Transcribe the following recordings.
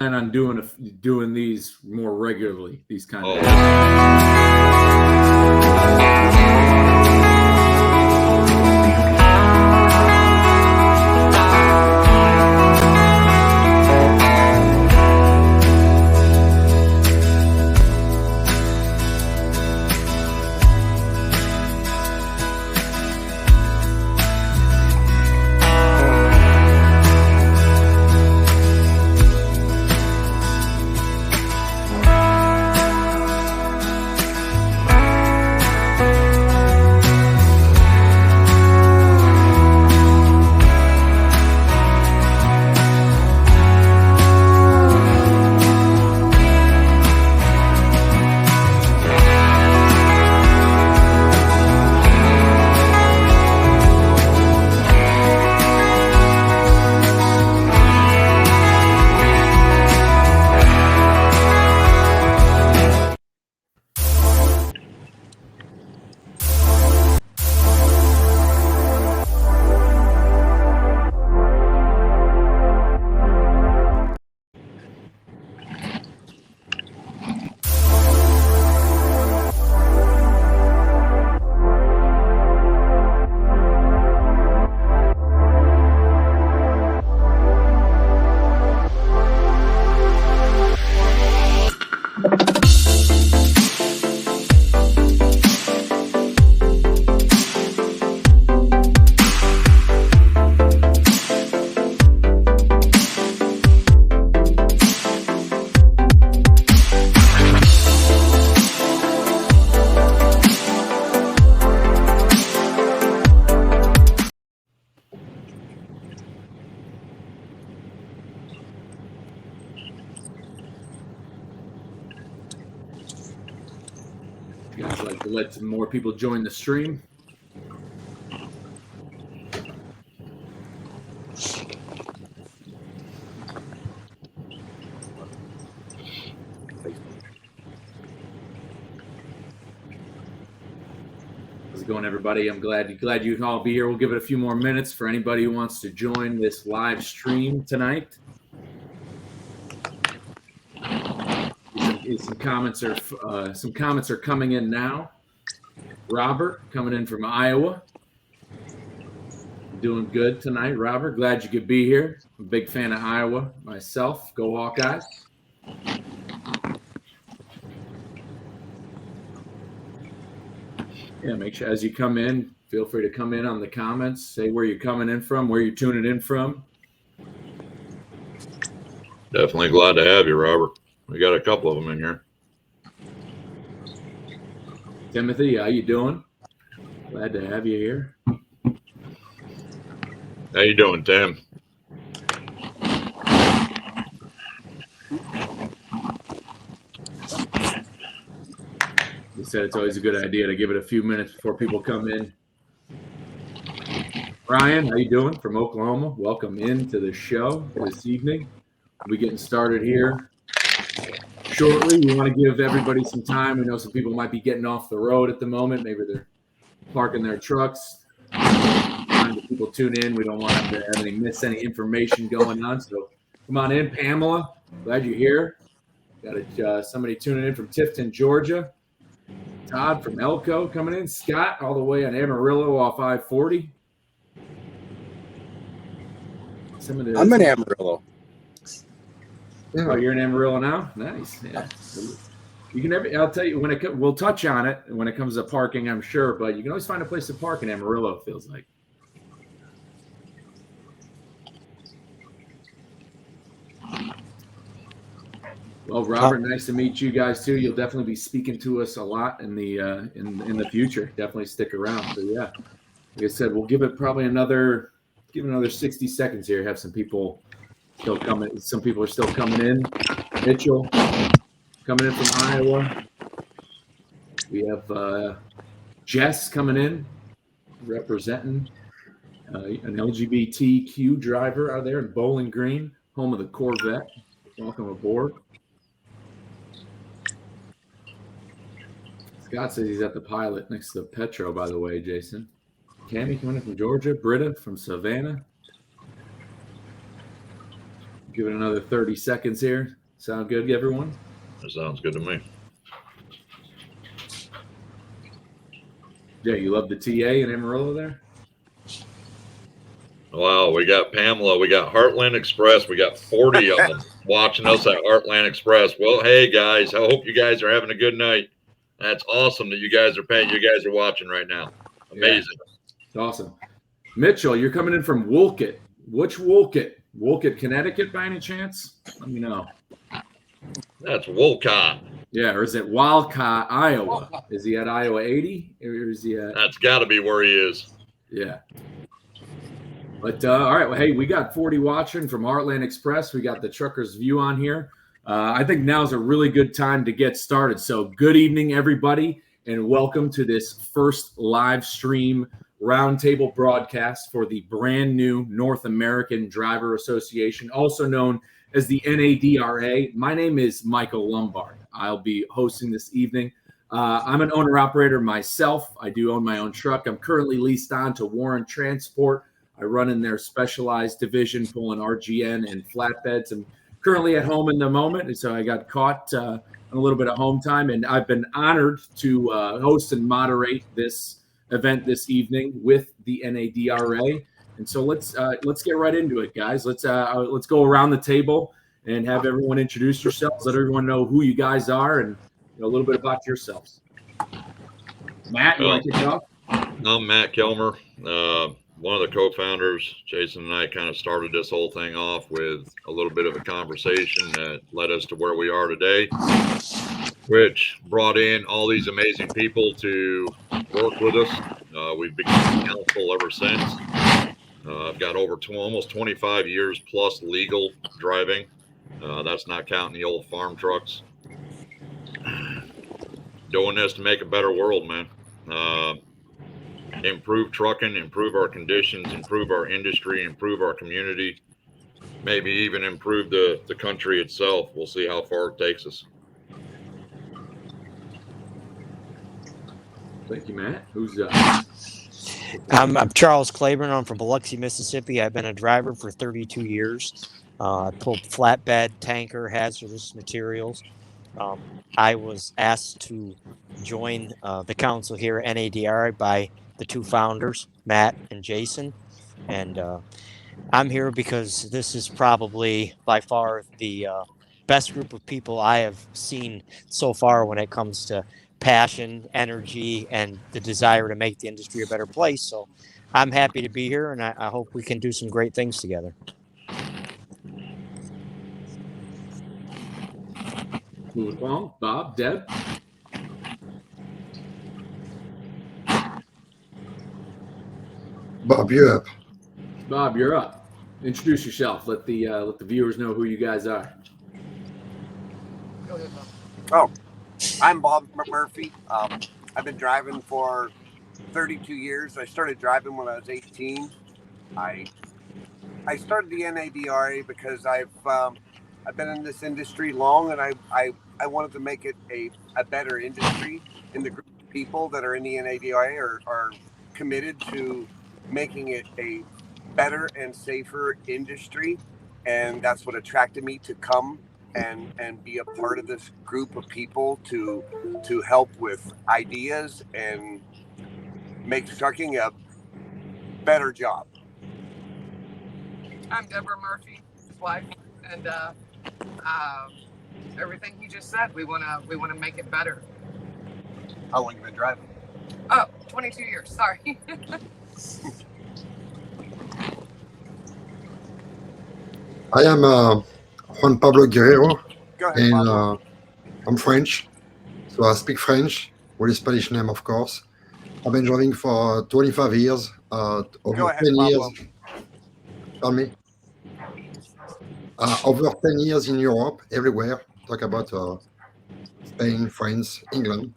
And on doing these more regularly, these kind of. You guys like to let some more people join the stream? How's it going, everybody? I'm glad you can all be here. We'll give it a few more minutes for anybody who wants to join this live stream tonight. Some comments are coming in now. Robert coming in from Iowa. Doing good tonight, Robert. Glad you could be here. I'm a big fan of Iowa myself. Go Hawkeyes. Yeah, make sure as you come in, feel free to come in on the comments. Say where you're coming in from, where you're tuning in from. Definitely glad to have you, Robert. We got a couple of them in here. Timothy, how you doing? Glad to have you here. How you doing, Tim? He said it's always a good idea to give it a few minutes before people come in. Ryan, how you doing? From Oklahoma. Welcome into the show this evening. We'll be getting started here shortly. We want to give everybody some time. We know some people might be getting off the road at the moment. Maybe they're parking their trucks. Trying to people tune in. We don't want them to have miss any information going on. So come on in, Pamela. Glad you're here. Got somebody tuning in from Tifton, Georgia. Todd from Elko coming in. Scott all the way on Amarillo off I-40. I'm in Amarillo. Oh, you're in Amarillo now? Nice. Yeah. You can I'll tell you we'll touch on it when it comes to parking, I'm sure, but you can always find a place to park in Amarillo, it feels like. Well, Robert, nice to meet you guys too. You'll definitely be speaking to us a lot in the in the future. Definitely stick around. So yeah, like I said, we'll give it probably another 60 seconds here. Have some people still coming. Some people are still coming in. Mitchell coming in from Iowa. We have Jess coming in, representing an LGBTQ driver out there in Bowling Green, home of the Corvette. Welcome aboard. Scott says he's at the Pilot next to Petro, by the way, Jason. Cammy coming in from Georgia. Britta from Savannah. give it another 30 seconds here. Sound good, everyone? That sounds good to me. Yeah, you love the TA in Amarillo there? Wow, we got Pamela, we got Heartland Express, we got 40 of them watching us at Heartland Express. Well, hey guys, I hope you guys are having a good night. That's awesome that you guys are watching right now. Amazing. Yeah, it's awesome. Mitchell, you're coming in from Wolcott. Which Wolcott? Wolcott, Connecticut by any chance? Let me know. That's Wolcott. Yeah, or is it Walcott, Iowa? Is he at Iowa 80? Or is he at... That's got to be where he is. Yeah. But all right, well, hey, we got 40 watching from Heartland Express. We got the Trucker's View on here. I think now's a really good time to get started. So good evening, everybody, and welcome to this first live stream roundtable broadcast for the brand new North American Driver Association, also known as the N.A.D.R.A. My name is Michael Lombard. I'll be hosting this evening. I'm an owner-operator myself. I do own my own truck. I'm currently leased on to Warren Transport. I run in their specialized division, pulling RGN and flatbeds. I'm currently at home in the moment, and so I got caught on a little bit of home time, and I've been honored to host and moderate this event this evening with the N.A.D.R.A. And so let's get right into it, guys. Let's go around the table and have everyone introduce yourselves. Let everyone know who you guys are and a little bit about yourselves. Matt, you want to kick it off? I'm Matt Kelmer, one of the co-founders. Jason and I kind of started this whole thing off with a little bit of a conversation that led us to where we are today, which brought in all these amazing people to work with us. We've become council ever since. I've got over almost 25 years plus legal driving. That's not counting the old farm trucks. Doing this to make a better world, man. Improve trucking, improve our conditions, improve our industry, improve our community, maybe even improve the country itself. We'll see how far it takes us. Thank you, Matt. Who's I'm Charles Claiborne. I'm from Biloxi, Mississippi. I've been a driver for 32 years. I pulled flatbed, tanker, hazardous materials. I was asked to join the council here at N.A.D.R.A by the two founders, Matt and Jason. And I'm here because this is probably by far the best group of people I have seen so far when it comes to passion, energy, and the desire to make the industry a better place. So I'm happy to be here, and I hope we can do some great things together. moving along? Bob, Deb? Bob, you're up. Bob, you're up. Introduce yourself. Let the viewers know who you guys are. Oh, I'm Bob Murphy. I've been driving for 32 years. I started driving when I was 18. I started the N.A.D.R.A because I've been in this industry long, and I wanted to make it a better industry. And the group of people that are in the N.A.D.R.A are committed to making it a better and safer industry, and that's what attracted me to come and be a part of this group of people to help with ideas and make trucking a better job. I'm Deborah Murphy, his wife, and everything he just said, we wanna make it better. How long have you been driving? Oh, 22 years. Sorry. I am Juan Pablo Guerrero, Go ahead, and Pablo. I'm French, so I speak French with a Spanish name, of course. I've been driving for 25 years, over Go ahead, 10 years. Pablo. Tell me. Over 10 years in Europe, everywhere. Talk about Spain, France, England,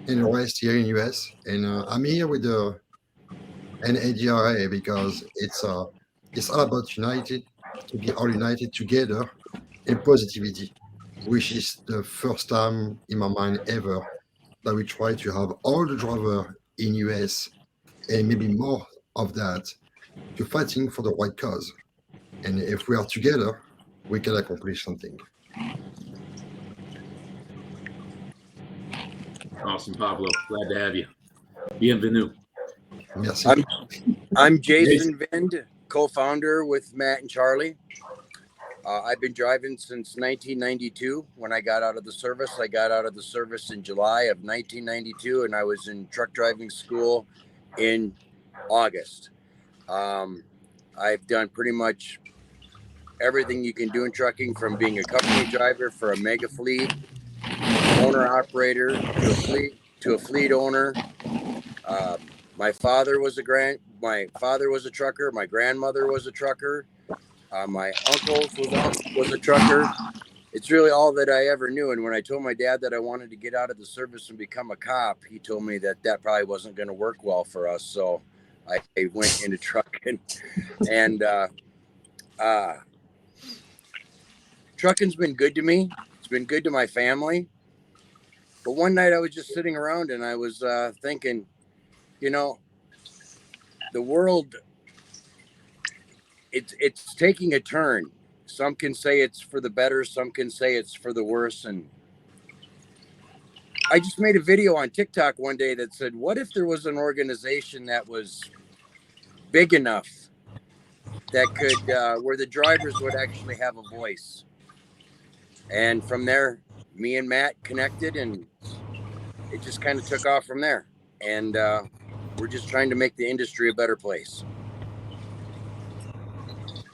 and the rest here in US. And I'm here with the N.A.D.R.A because it's all about united, to be all united together in positivity, which is the first time in my mind ever that we try to have all the drivers in US and maybe more of that to fighting for the right cause. And if we are together, we can accomplish something. Awesome, Pablo. Glad to have you. Bienvenue. Merci. I'm Jason Vind, co-founder with Matt and Charlie. I've been driving since 1992. When I got out of the service, I got out of the service in July of 1992, and I was in truck driving school in August. I've done pretty much everything you can do in trucking, from being a company driver for a mega fleet, owner operator, to a fleet owner. My father was a trucker. My grandmother was a trucker. My uncle was a trucker. It's really all that I ever knew. And when I told my dad that I wanted to get out of the service and become a cop, he told me that probably wasn't going to work well for us. So I went into trucking, and trucking's been good to me. It's been good to my family. But one night I was just sitting around and I was thinking, the world, it's taking a turn. Some can say it's for the better, some can say it's for the worse. And I just made a video on TikTok one day that said, what if there was an organization that was big enough that could, where the drivers would actually have a voice? And from there, me and Matt connected, and it just kind of took off from there. And we're just trying to make the industry a better place.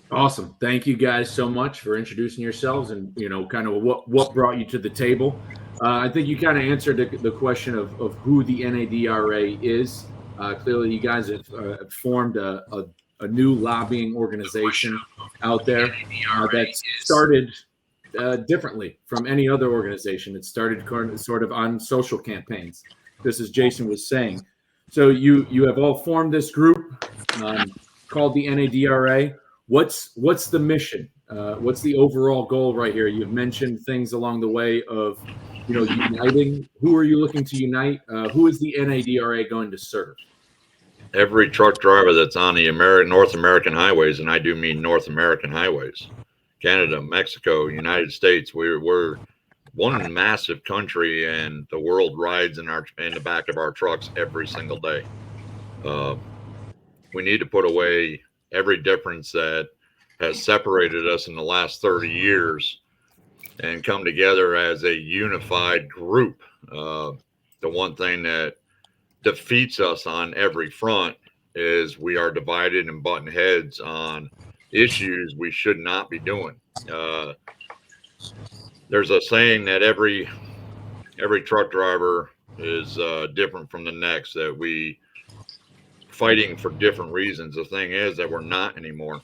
Awesome. Thank you guys so much for introducing yourselves and, kind of what brought you to the table. I think you kind of answered the question of who the N.A.D.R.A. is. Clearly, you guys have formed a new lobbying organization out there that started differently from any other organization. It started sort of on social campaigns, just as Jason was saying. So you have all formed this group called the N.A.D.R.A. What's the mission? What's the overall goal right here? You've mentioned things along the way of, uniting. Who are you looking to unite? Who is the N.A.D.R.A. going to serve? Every truck driver that's on the North American highways, and I do mean North American highways, Canada, Mexico, United States. We're one massive country, and the world rides in the back of our trucks every single day. We need to put away every difference that has separated us in the last 30 years and come together as a unified group. The one thing that defeats us on every front is we are divided and button heads on issues we should not be doing. There's a saying that every truck driver is different from the next, that we fighting for different reasons. The thing is that we're not anymore.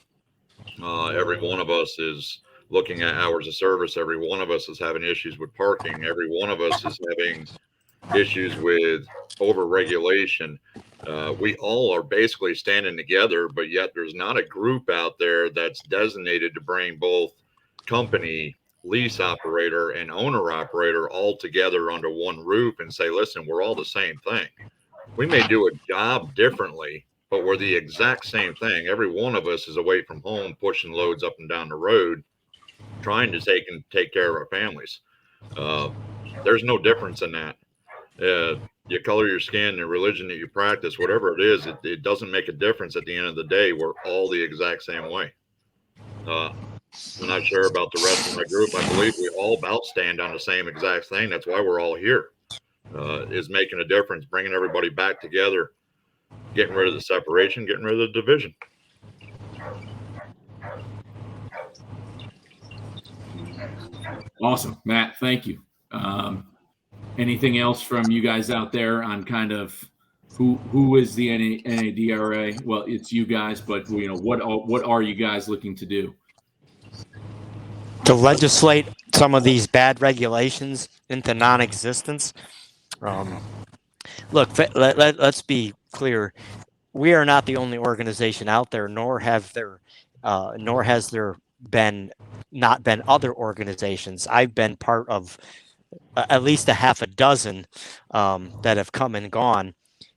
Every one of us is looking at hours of service. Every one of us is having issues with parking. Every one of us is having issues with over-regulation. We all are basically standing together, but yet there's not a group out there that's designated to bring both company, lease operator, and owner operator all together under one roof and say, listen, we're all the same thing. We may do a job differently, but we're the exact same thing. Every one of us is away from home, pushing loads up and down the road, trying to take care of our families. There's no difference in that. You color your skin, the religion that you practice, whatever it is, it doesn't make a difference. At the end of the day, we're all the exact same way. I'm not sure about the rest of my group. I believe we all about stand on the same exact thing. That's why we're all here, is making a difference, bringing everybody back together, getting rid of the separation, getting rid of the division. Awesome, Matt. Thank you. Anything else from you guys out there on kind of who is the N.A.D.R.A.? Well, it's you guys, but what are you guys looking to do? To legislate some of these bad regulations into non-existence. Look, let's be clear. We are not the only organization out there, nor has there been other organizations. I've been part of at least a half a dozen that have come and gone.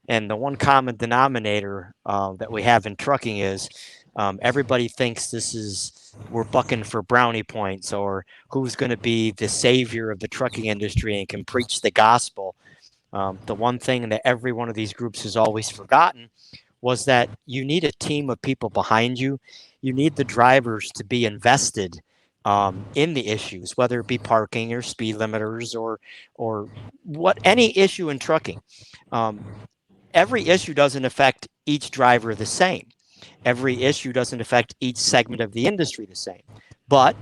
And the one common denominator that we have in trucking is Everybody thinks we're bucking for brownie points, or who's going to be the savior of the trucking industry and can preach the gospel. The one thing that every one of these groups has always forgotten was that you need a team of people behind you. You need the drivers to be invested in the issues, whether it be parking or speed limiters or any issue in trucking. Every issue doesn't affect each driver the same. Every issue doesn't affect each segment of the industry the same. But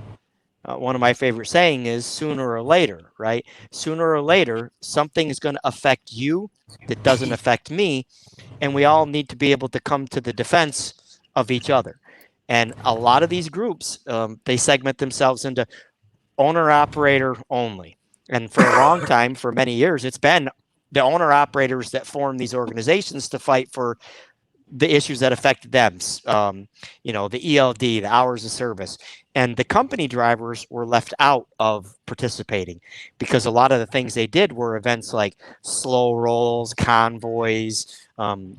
one of my favorite saying is sooner or later, right? Sooner or later, something is going to affect you that doesn't affect me. And we all need to be able to come to the defense of each other. And a lot of these groups, they segment themselves into owner operator only. And for a long time, for many years, it's been the owner operators that form these organizations to fight for the issues that affect them. The ELD, the hours of service, and the company drivers were left out of participating because a lot of the things they did were events like slow rolls, convoys,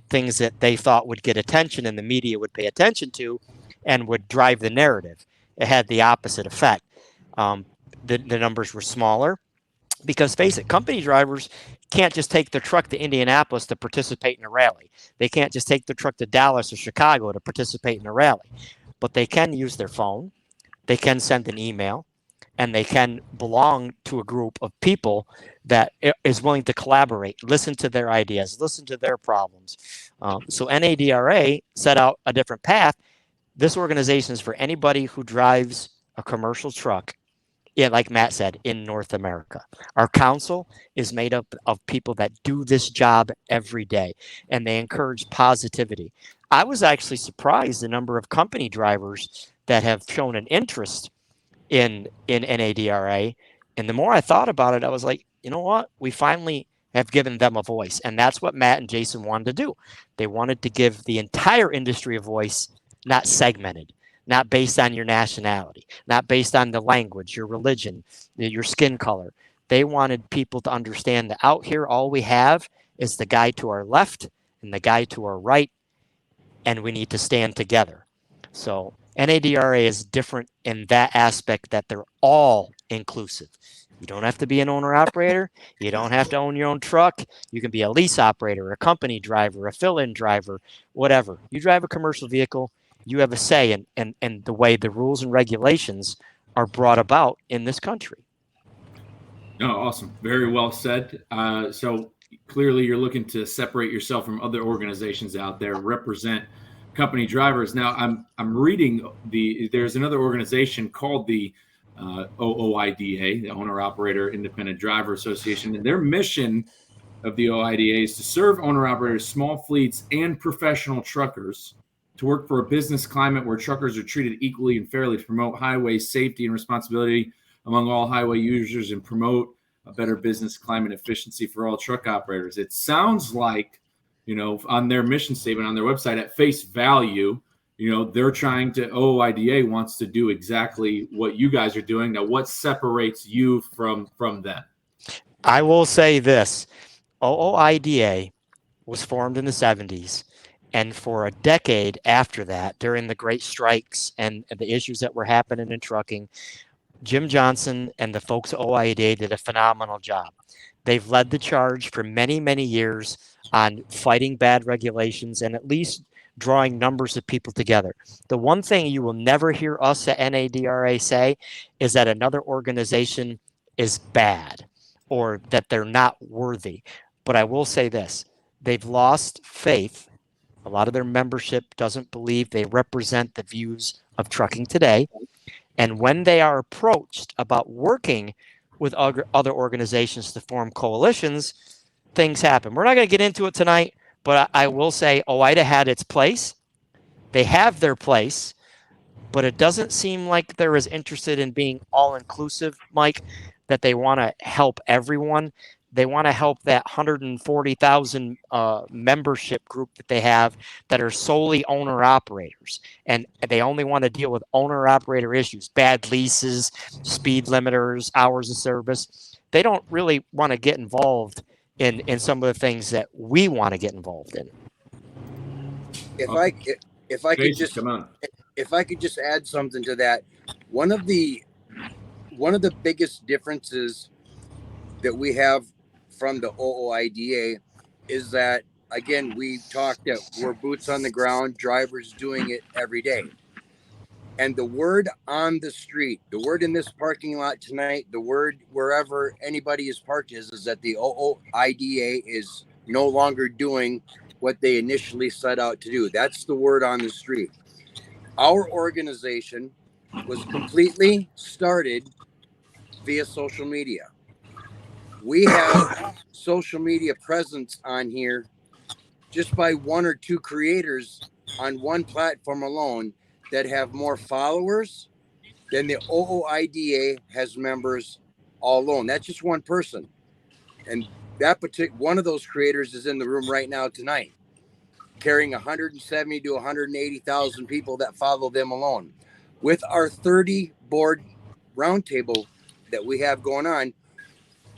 things that they thought would get attention and the media would pay attention to and would drive the narrative. It had the opposite effect. The numbers were smaller because face it, company drivers can't just take their truck to Indianapolis to participate in a rally. They can't just take their truck to Dallas or Chicago to participate in a rally. But they can use their phone, they can send an email, and they can belong to a group of people that is willing to collaborate, listen to their ideas, listen to their problems. So N.A.D.R.A. set out a different path. This organization is for anybody who drives a commercial truck, yeah, like Matt said, in North America. Our council is made up of people that do this job every day, and they encourage positivity. I was actually surprised the number of company drivers that have shown an interest in N.A.D.R.A. And the more I thought about it, I was like, you know what? We finally have given them a voice. And that's what Matt and Jason wanted to do. They wanted to give the entire industry a voice, not segmented, not based on your nationality, not based on the language, your religion, your skin color. They wanted people to understand that out here, all we have is the guy to our left and the guy to our right, and we need to stand together. So N.A.D.R.A. is different in that aspect that they're all inclusive. You don't have to be an owner operator. You don't have to own your own truck. You can be a lease operator, a company driver, a fill-in driver, whatever. You drive a commercial vehicle, you have a say in the way the rules and regulations are brought about in this country. No, awesome. Very well said. So clearly you're looking to separate yourself from other organizations out there, represent company drivers. Now I'm reading there's another organization called the OOIDA, the Owner Operator Independent Driver Association, and their mission of the OIDA is to serve owner operators, small fleets, and professional truckers to work for a business climate where truckers are treated equally and fairly, to promote highway safety and responsibility among all highway users and promote a better business climate efficiency for all truck operators. It sounds like, on their mission statement on their website at face value, they're trying to, OOIDA wants to do exactly what you guys are doing. Now, what separates you from them? I will say this. OOIDA was formed in the 70s. And for a decade after that, during the great strikes and the issues that were happening in trucking, Jim Johnson and the folks at OIDA did a phenomenal job. They've led the charge for many, many years on fighting bad regulations and at least drawing numbers of people together. The one thing you will never hear us at N.A.D.R.A. say is that another organization is bad or that they're not worthy. But I will say this, they've lost faith. A lot of their membership doesn't believe they represent the views of trucking today. And when they are approached about working with other organizations to form coalitions, things happen. We're not going to get into it tonight, but I will say OIDA had its place. They have their place, but it doesn't seem like they're as interested in being all-inclusive, Mike, that they want to help everyone. They want to help that 140,000 membership group that they have that are solely owner-operators. And they only want to deal with owner-operator issues, bad leases, speed limiters, hours of service. They don't really want to get involved in some of the things that we want to get involved in. If if I could Jason, just come on. if I could just add something to that, one of the biggest differences that we have from the OOIDA is that, again, we talked that we're boots on the ground, drivers doing it every day. And the word on the street, the word in this parking lot tonight, the word wherever anybody is parked is that the OOIDA is no longer doing what they initially set out to do. That's the word on the street. Our organization was completely started via social media. We have social media presence on here just by one or two creators on one platform alone that have more followers than the OOIDA has members all alone. That's just one person. And that particular one of those creators is in the room right now tonight, carrying 170 to 180,000 people that follow them alone. With our 30 board roundtable that we have going on,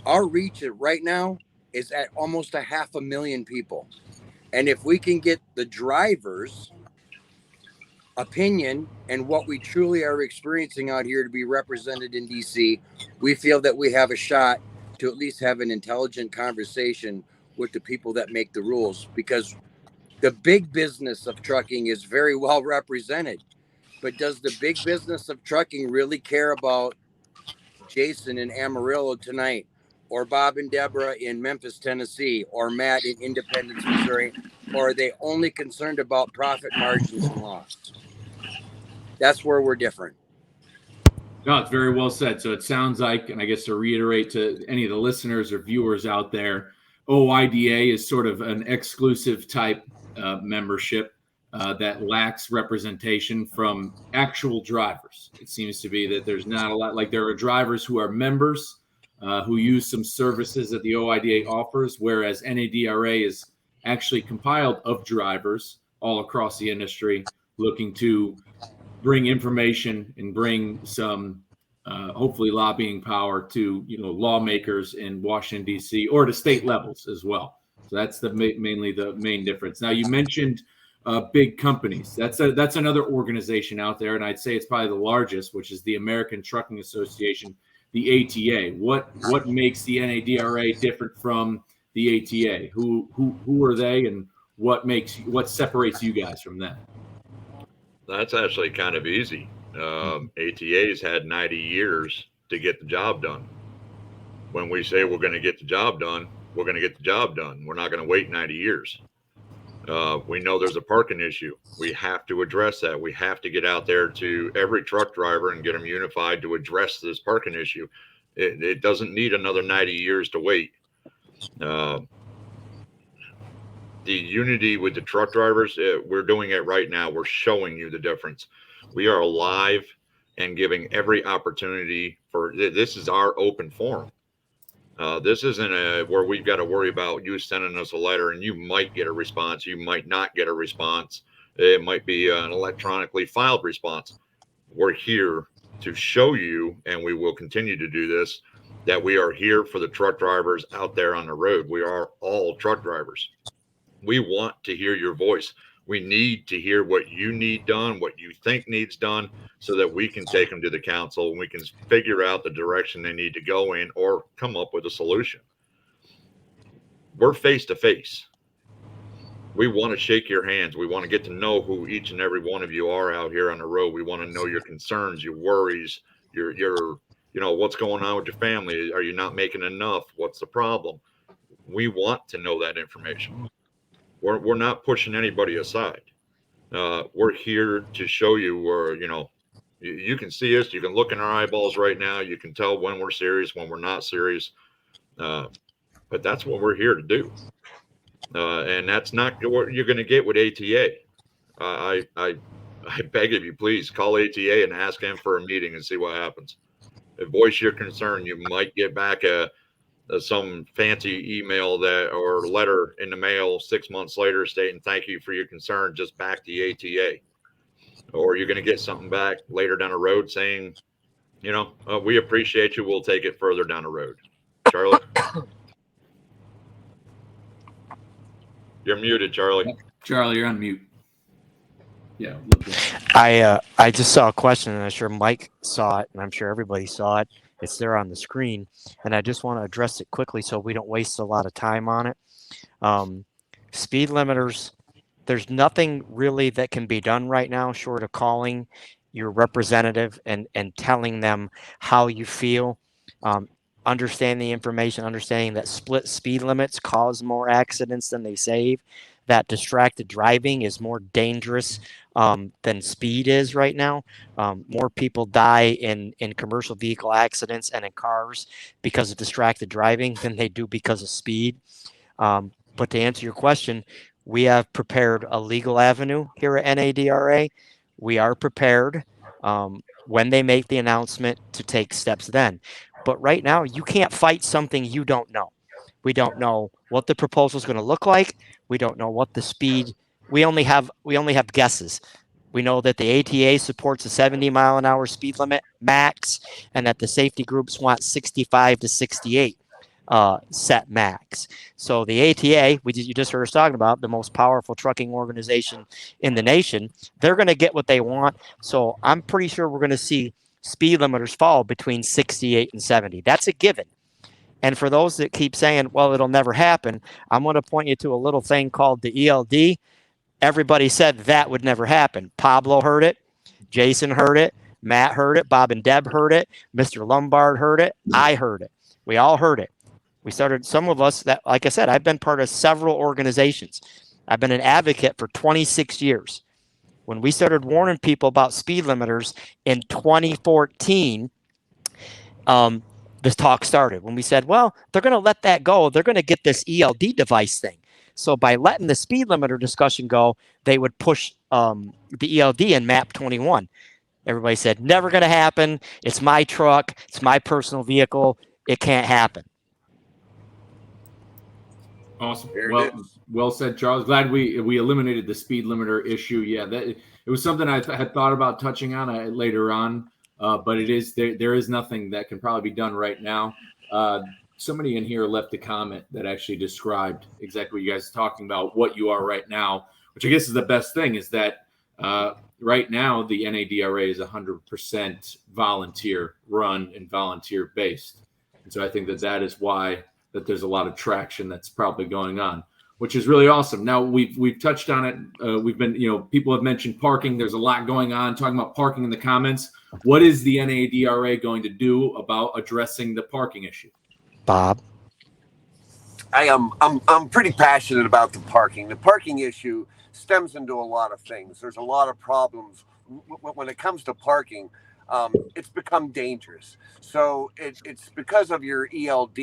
our reach right now is at almost 500,000 people. And if we can get the drivers' opinion and what we truly are experiencing out here to be represented in DC, we feel that we have a shot to at least have an intelligent conversation with the people that make the rules, because the big business of trucking is very well represented. But does the big business of trucking really care about Jason in Amarillo tonight, or Bob and Deborah in Memphis, Tennessee, or Matt in Independence, Missouri? Or are they only concerned about profit margins and loss? That's where we're different. No, it's very well said. So it sounds like, and I guess to reiterate to any of the listeners or viewers out there, OIDA is sort of an exclusive type membership that lacks representation from actual drivers. It seems to be that there's not a lot, like there are drivers who are members who use some services that the OIDA offers, whereas N.A.D.R.A is actually compiled of drivers all across the industry looking to bring information and bring some hopefully lobbying power to lawmakers in Washington D.C. or to state levels as well. So that's mainly the main difference. Now you mentioned big companies. That's another organization out there, and I'd say it's probably the largest, which is the American Trucking Association, the ATA. What makes the N.A.D.R.A different from the ATA? Who are they, and what separates you guys from them? That's actually kind of easy. ATA's had 90 years to get the job done. When we say we're going to get the job done, we're going to get the job done. We're not going to wait 90 years. We know there's a parking issue. We have to address that. We have to get out there to every truck driver and get them unified to address this parking issue. It doesn't need another 90 years to wait. The unity with the truck drivers, we're doing it right now. We're showing you the difference. We are alive and giving every opportunity for this is our open forum. This isn't where we've got to worry about you sending us a letter and you might get a response. You might not get a response. It might be an electronically filed response. We're here to show you, and we will continue to do this, that we are here for the truck drivers out there on the road. We are all truck drivers. We want to hear your voice. We need to hear what you need done, what you think needs done, so that we can take them to the council and we can figure out the direction they need to go in or come up with a solution. We're face to face. We want to shake your hands. We want to get to know who each and every one of you are out here on the road. We want to know your concerns, your worries, your what's going on with your family. Are you not making enough? What's the problem? We want to know that information. We're not pushing anybody aside. We're here to show you where, you can see us. You can look in our eyeballs right now. You can tell when we're serious, when we're not serious. But that's what we're here to do. And that's not what you're going to get with ATA. I beg of you, please call ATA and ask them for a meeting and see what happens. Voice your concern. You might get back some fancy email or letter in the mail 6 months later stating thank you for your concern, just back the ATA. Or you're going to get something back later down the road saying, we appreciate you. We'll take it further down the road. Charlie? You're muted, Charlie. Charlie, you're on mute. Yeah. I just saw a question, and I'm sure Mike saw it, and I'm sure everybody saw it. It's there on the screen, and I just want to address it quickly so we don't waste a lot of time on it. Um, Speed limiters, there's nothing really that can be done right now short of calling your representative and telling them how you feel. Um, understand the information, understanding that split speed limits cause more accidents than they save, that distracted driving is more dangerous than speed is right now. More people die in commercial vehicle accidents and in cars because of distracted driving than they do because of speed. But to answer your question, we have prepared a legal avenue here at N.A.D.R.A. We are prepared when they make the announcement to take steps then. But right now, you can't fight something you don't know. We don't know what the proposal is going to look like. We don't know what the speed. We only have guesses. We know that the ATA supports a 70-mile-an-hour speed limit max, and that the safety groups want 65 to 68 set max. So the ATA, you just heard us talking about, the most powerful trucking organization in the nation, they're going to get what they want. So I'm pretty sure we're going to see speed limiters fall between 68 and 70. That's a given. And for those that keep saying, well, it'll never happen, I'm going to point you to a little thing called the ELD. Everybody said that would never happen. Pablo heard it. Jason heard it. Matt heard it. Bob and Deb heard it. Mr. Lombard heard it. I heard it. We all heard it. We started, some of us that, like I said, I've been part of several organizations. I've been an advocate for 26 years. When we started warning people about speed limiters in 2014, this talk started. When we said, well, they're going to let that go. They're going to get this ELD device thing. So by letting the speed limiter discussion go, they would push the ELD in MAP 21. Everybody said, never going to happen. It's my truck. It's my personal vehicle. It can't happen. Awesome. There it Well, is. well said, Charles. Glad we eliminated the speed limiter issue. Yeah, that it was something I had thought about touching on later on, but it is there is nothing that can probably be done right now. Somebody in here left a comment that actually described exactly what you guys are talking about, what you are right now, which I guess is the best thing is that right now the N.A.D.R.A. is 100% volunteer run and volunteer based. And so I think that is why that there's a lot of traction that's probably going on, which is really awesome. Now we've touched on it. We've been, people have mentioned parking. There's a lot going on talking about parking in the comments. What is the N.A.D.R.A. going to do about addressing the parking issue? Bob? I'm pretty passionate about the parking. The parking issue stems into a lot of things. There's a lot of problems when it comes to parking. It's become dangerous. So it's because of your ELD.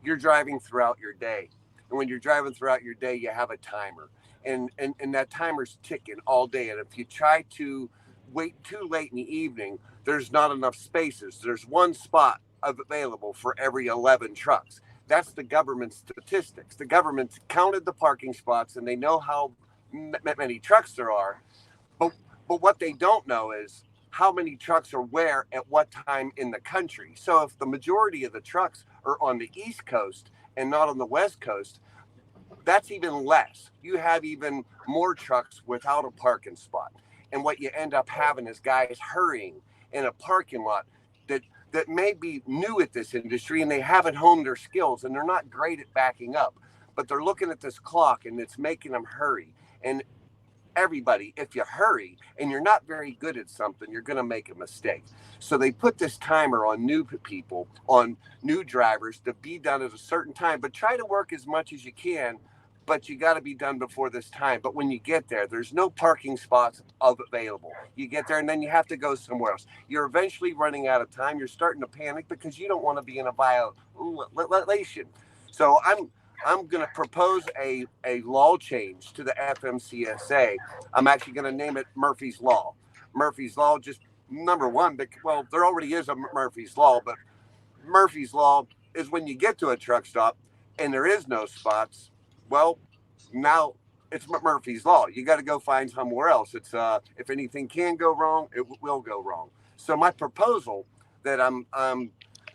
You're driving throughout your day, and when you're driving throughout your day, you have a timer, and that timer's ticking all day. And if you try to wait too late in the evening, there's not enough spaces. There's one spot available for every 11 trucks. That's the government's statistics. The government counted the parking spots and they know how many trucks there are. But, but what they don't know is how many trucks are where at what time in the country. So if the majority of the trucks are on the East Coast and not on the West Coast, that's even less. You have even more trucks without a parking spot. And what you end up having is guys hurrying in a parking lot that may be new at this industry and they haven't honed their skills and they're not great at backing up. But they're looking at this clock and it's making them hurry. And everybody, if you hurry and you're not very good at something, you're going to make a mistake. So they put this timer on new people, on new drivers to be done at a certain time, but try to work as much as you can. But you got to be done before this time. But when you get there, there's no parking spots available. You get there and then you have to go somewhere else. You're eventually running out of time. You're starting to panic because you don't want to be in a violation. So I'm going to propose a law change to the FMCSA. I'm actually going to name it Murphy's Law. Murphy's Law, just number one, well, there already is a Murphy's Law, but Murphy's Law is when you get to a truck stop and there is no spots, well, now it's Murphy's Law. You got to go find somewhere else. It's if anything can go wrong, it will go wrong. So my proposal that I'm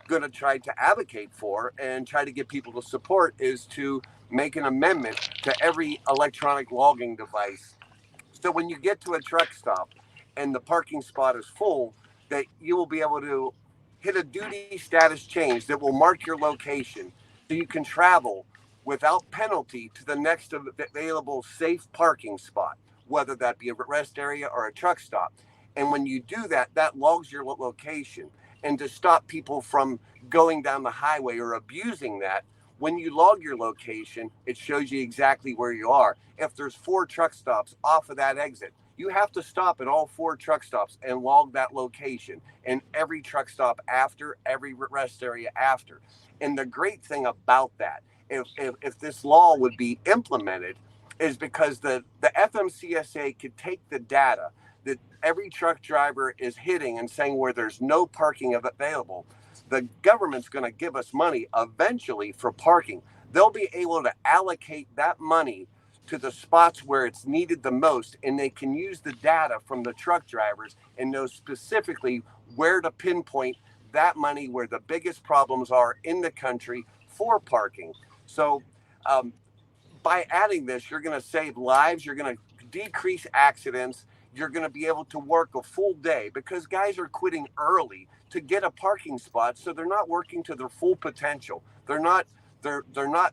going to try to advocate for and try to get people to support is to make an amendment to every electronic logging device So when you get to a truck stop and the parking spot is full, that you will be able to hit a duty status change that will mark your location so you can travel without penalty to the next available safe parking spot, whether that be a rest area or a truck stop. And when you do that, that logs your location. And to stop people from going down the highway or abusing that, when you log your location, it shows you exactly where you are. If there's 4 truck stops off of that exit, you have to stop at all 4 truck stops and log that location, and every truck stop after, every rest area after. And the great thing about that, if this law would be implemented, is because the FMCSA could take the data that every truck driver is hitting and saying where there's no parking available. The government's going to give us money eventually for parking. They'll be able to allocate that money to the spots where it's needed the most, and they can use the data from the truck drivers and know specifically where to pinpoint that money where the biggest problems are in the country for parking. So by adding this, you're going to save lives, you're going to decrease accidents, you're going to be able to work a full day because guys are quitting early to get a parking spot, so they're not working to their full potential. They're not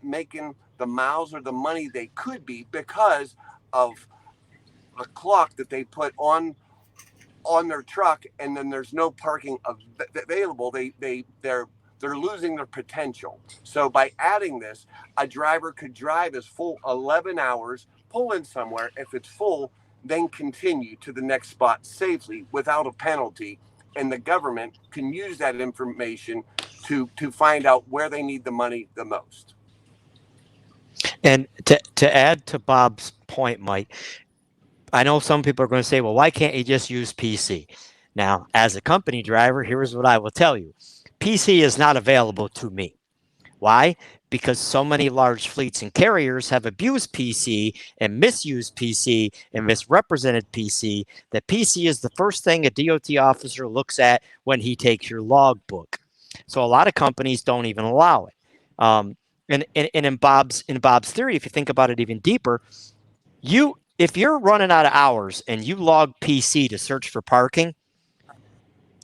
making the miles or the money they could be because of a clock that they put on their truck, and then there's no parking available. They're losing their potential. So by adding this, a driver could drive his full 11 hours, pull in somewhere. If it's full, then continue to the next spot safely without a penalty. And the government can use that information to find out where they need the money the most. And to add to Bob's point, Mike, I know some people are going to say, well, why can't you just use PC? Now, as a company driver, here's what I will tell you. PC is not available to me. Why? Because so many large fleets and carriers have abused PC and misused PC and misrepresented PC that PC is the first thing a DOT officer looks at when he takes your logbook. So a lot of companies don't even allow it. And in Bob's theory, if you think about it even deeper, if you're running out of hours and you log PC to search for parking,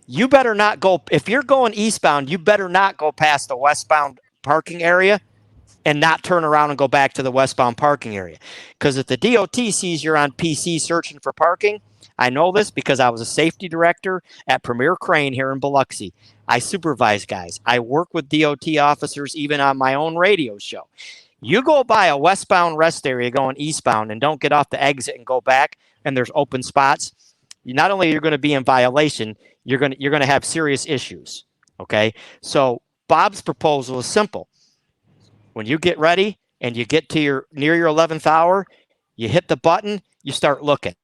you better not go. If you're going eastbound, you better not go past the westbound parking area and not turn around and go back to the westbound parking area. Because if the DOT sees you're on PC searching for parking, I know this because I was a safety director at Premier Crane here in Biloxi. I supervise guys. I work with DOT officers even on my own radio show. You go by a westbound rest area going eastbound and don't get off the exit and go back and there's open spots, not only you're going to be in violation, you're going to have serious issues. Okay? So Bob's proposal is simple. When you get ready and you get to near your 11th hour, you hit the button, you start looking.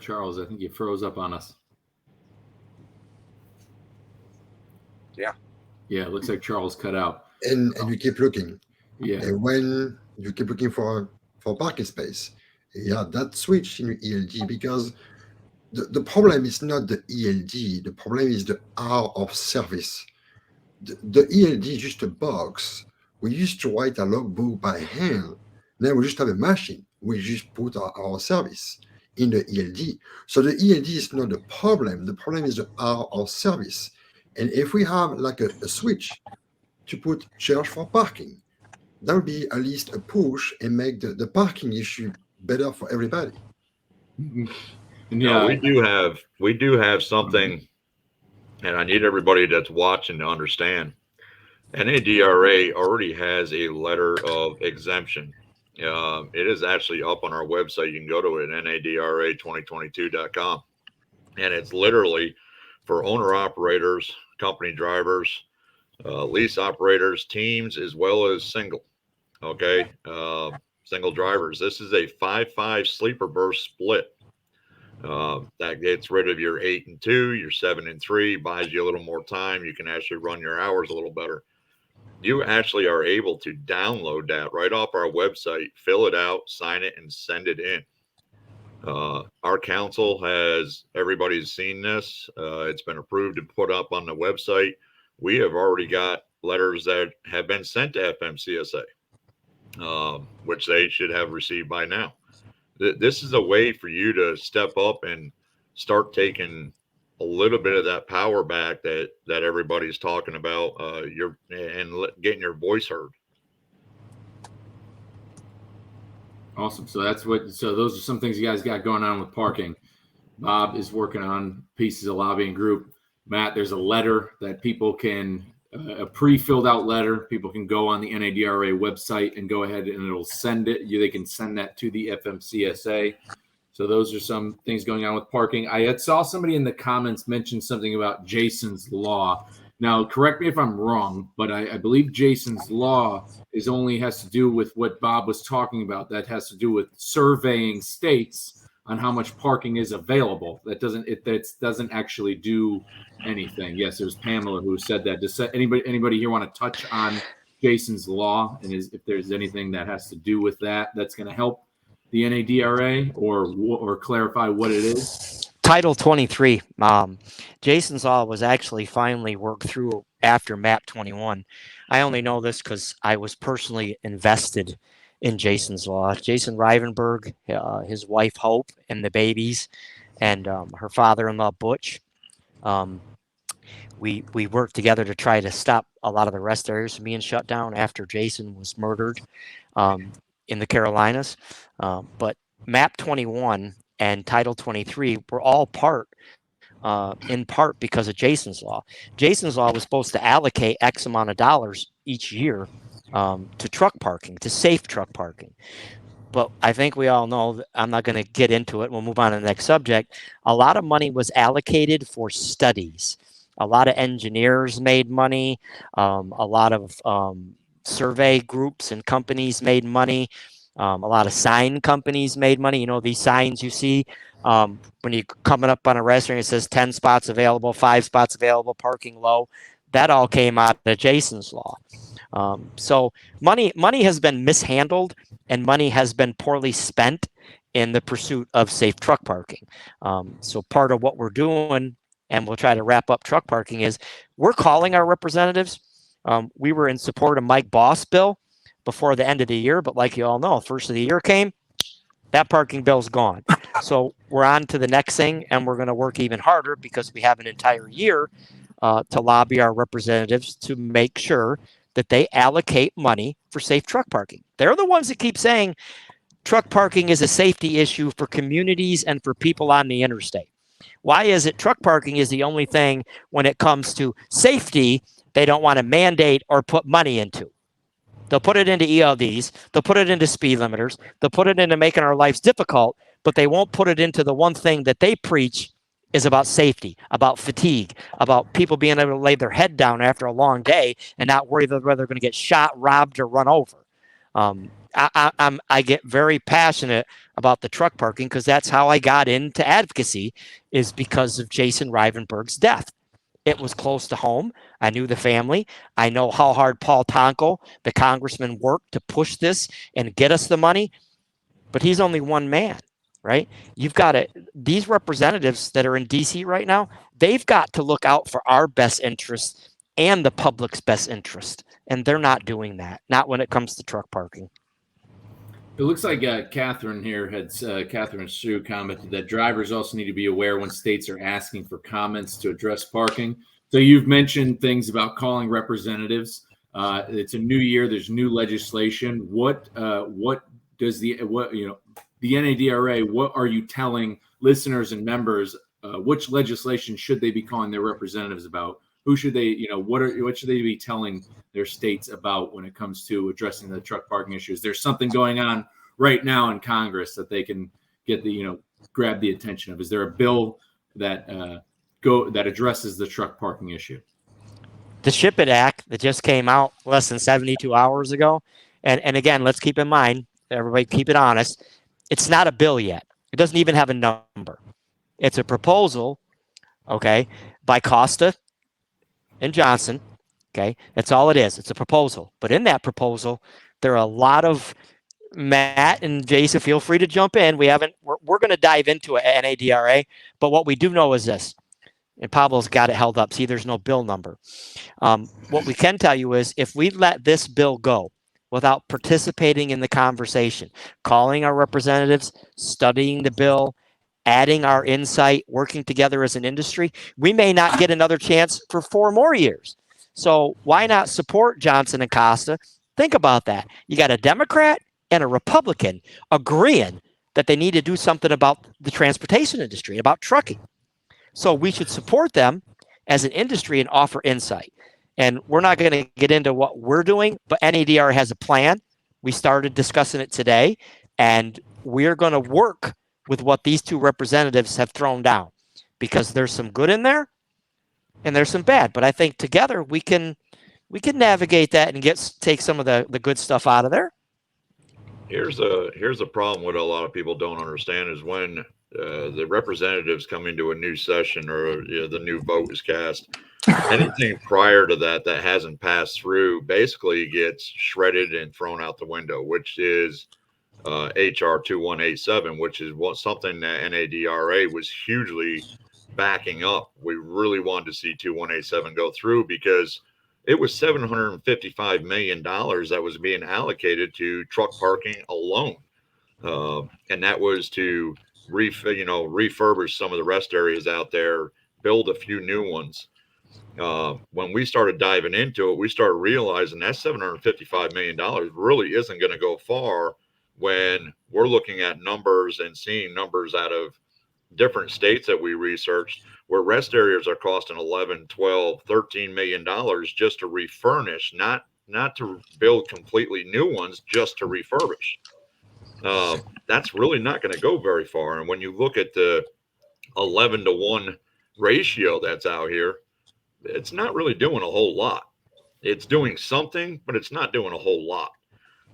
Charles, I think you froze up on us. Yeah. Yeah, it looks like Charles cut out. And you keep looking. Yeah. And when you keep looking for parking space, that switch in your ELD, because the problem is not the ELD, the problem is the hour of service. The ELD is just a box. We used to write a logbook by hand. Now we just have a machine. We just put our service in the ELD. So the ELD is not the problem. The problem is the hour of service. And if we have like a switch to put charge for parking, that would be at least a push and make the parking issue better for everybody. Yeah, we do have something, and I need everybody that's watching to understand. N.A.D.R.A. already has a letter of exemption. It is actually up on our website. You can go to it, NADRA2022.com. And it's literally for owner operators, company drivers, lease operators, teams, as well as single. Okay. Single drivers. This is a 5-5 sleeper burst split. That gets rid of your 8 and 2, your 7 and 3, buys you a little more time. You can actually run your hours a little better. You actually are able to download that right off our website, fill it out, sign it, and send it in. Our council everybody's seen this. It's been approved and put up on the website. We have already got letters that have been sent to FMCSA. which they should have received by now. This is a way for you to step up and start taking a little bit of that power back that everybody's talking about. Getting your voice heard. Awesome. So those are some things you guys got going on with parking. Bob is working on pieces of lobbying group. Matt, there's a letter that people can, a pre-filled out letter. People can go on the N.A.D.R.A website and go ahead and it'll send it. They can send that to the FMCSA. So those are some things going on with parking. I had saw somebody in the comments mention something about Jason's Law. Now, correct me if I'm wrong, but I believe Jason's Law has to do with what Bob was talking about. That has to do with surveying states on how much parking is available. That doesn't actually do anything. Yes, it was Pamela who said that. Does anybody here want to touch on Jason's Law and if there's anything that has to do with that's going to help the N.A.D.R.A or clarify what it is? Title 23. Jason's Law was actually finally worked through after MAP 21. I only know this because I was personally invested in Jason's Law. Jason Rivenberg, his wife Hope, and the babies, and her father-in-law Butch. We worked together to try to stop a lot of the rest areas from being shut down after Jason was murdered in the Carolinas. But MAP 21 and Title 23 were all in part because of Jason's Law. Jason's Law was supposed to allocate X amount of dollars each year to truck parking, to safe truck parking. But I think we all know, I'm not going to get into it. We'll move on to the next subject. A lot of money was allocated for studies. A lot of engineers made money. A lot of survey groups and companies made money. A lot of sign companies made money. These signs you see when you're coming up on a restaurant, it says 10 spots available, 5 spots available, parking low. That all came out of Jason's Law. So money has been mishandled and money has been poorly spent in the pursuit of safe truck parking. So part of what we're doing, and we'll try to wrap up truck parking, is we're calling our representatives. We were in support of Mike Boss' bill before the end of the year, but like you all know, first of the year came, that parking bill's gone. So we're on to the next thing, and we're going to work even harder because we have an entire year to lobby our representatives to make sure that they allocate money for safe truck parking. They're the ones that keep saying truck parking is a safety issue for communities and for people on the interstate. Why is it truck parking is the only thing when it comes to safety they don't want to mandate or put money into? They'll put it into ELDs, they'll put it into speed limiters, they'll put it into making our lives difficult, but they won't put it into the one thing that they preach is about safety, about fatigue, about people being able to lay their head down after a long day and not worry whether they're going to get shot, robbed, or run over. I get very passionate about the truck parking because that's how I got into advocacy, is because of Jason Rivenberg's death. It was close to home. I knew the family. I know how hard Paul Tonko, the congressman, worked to push this and get us the money, but he's only one man. Right? You've got these representatives that are in DC right now, they've got to look out for our best interests and the public's best interest. And they're not doing that, not when it comes to truck parking. It looks like Catherine here Catherine Sue commented that drivers also need to be aware when states are asking for comments to address parking. So you've mentioned things about calling representatives. It's a new year. There's new legislation. What does the N.A.D.R.A, what are you telling listeners and members? Which legislation should they be calling their representatives about? Who should they, what should they be telling their states about when it comes to addressing the truck parking issues? There's something going on right now in Congress that they can get grab the attention of. Is there a bill that addresses the truck parking issue? The Ship It Act that just came out less than 72 hours ago. And again, let's keep in mind, everybody keep it honest, it's not a bill yet. It doesn't even have a number. It's a proposal, okay, by Costa and Johnson. Okay, that's all it is. It's a proposal. But in that proposal, there are a lot of, Matt and Jason, feel free to jump in. We're going to dive into it at N.A.D.R.A. But what we do know is this, and Pablo's got it held up. See, there's no bill number. What we can tell you is if we let this bill go, without participating in the conversation, calling our representatives, studying the bill, adding our insight, working together as an industry, we may not get another chance for 4 more years. So why not support Johnson and Costa? Think about that. You got a Democrat and a Republican agreeing that they need to do something about the transportation industry, about trucking. So we should support them as an industry and offer insight. And we're not going to get into what we're doing, but N.A.D.R.A has a plan. We started discussing it today, and we're going to work with what these two representatives have thrown down, because there's some good in there and there's some bad. But I think together we can navigate that and take some of the good stuff out of there. Here's a problem. What a lot of people don't understand is when the representatives come into a new session, or the new vote is cast, anything prior to that that hasn't passed through basically gets shredded and thrown out the window, which is HR 2187, which is something that N.A.D.R.A was hugely backing up. We really wanted to see 2187 go through because it was $755 million that was being allocated to truck parking alone. And that was to refurbish some of the rest areas out there, build a few new ones. When we started diving into it, we started realizing that $755 million really isn't going to go far when we're looking at numbers and seeing numbers out of different states that we researched where rest areas are costing 11, 12, 13 million dollars just to refurnish, not to build completely new ones, just to refurbish. That's really not going to go very far. And when you look at the 11-to-1 ratio that's out here, it's not really doing a whole lot. It's doing something, but it's not doing a whole lot.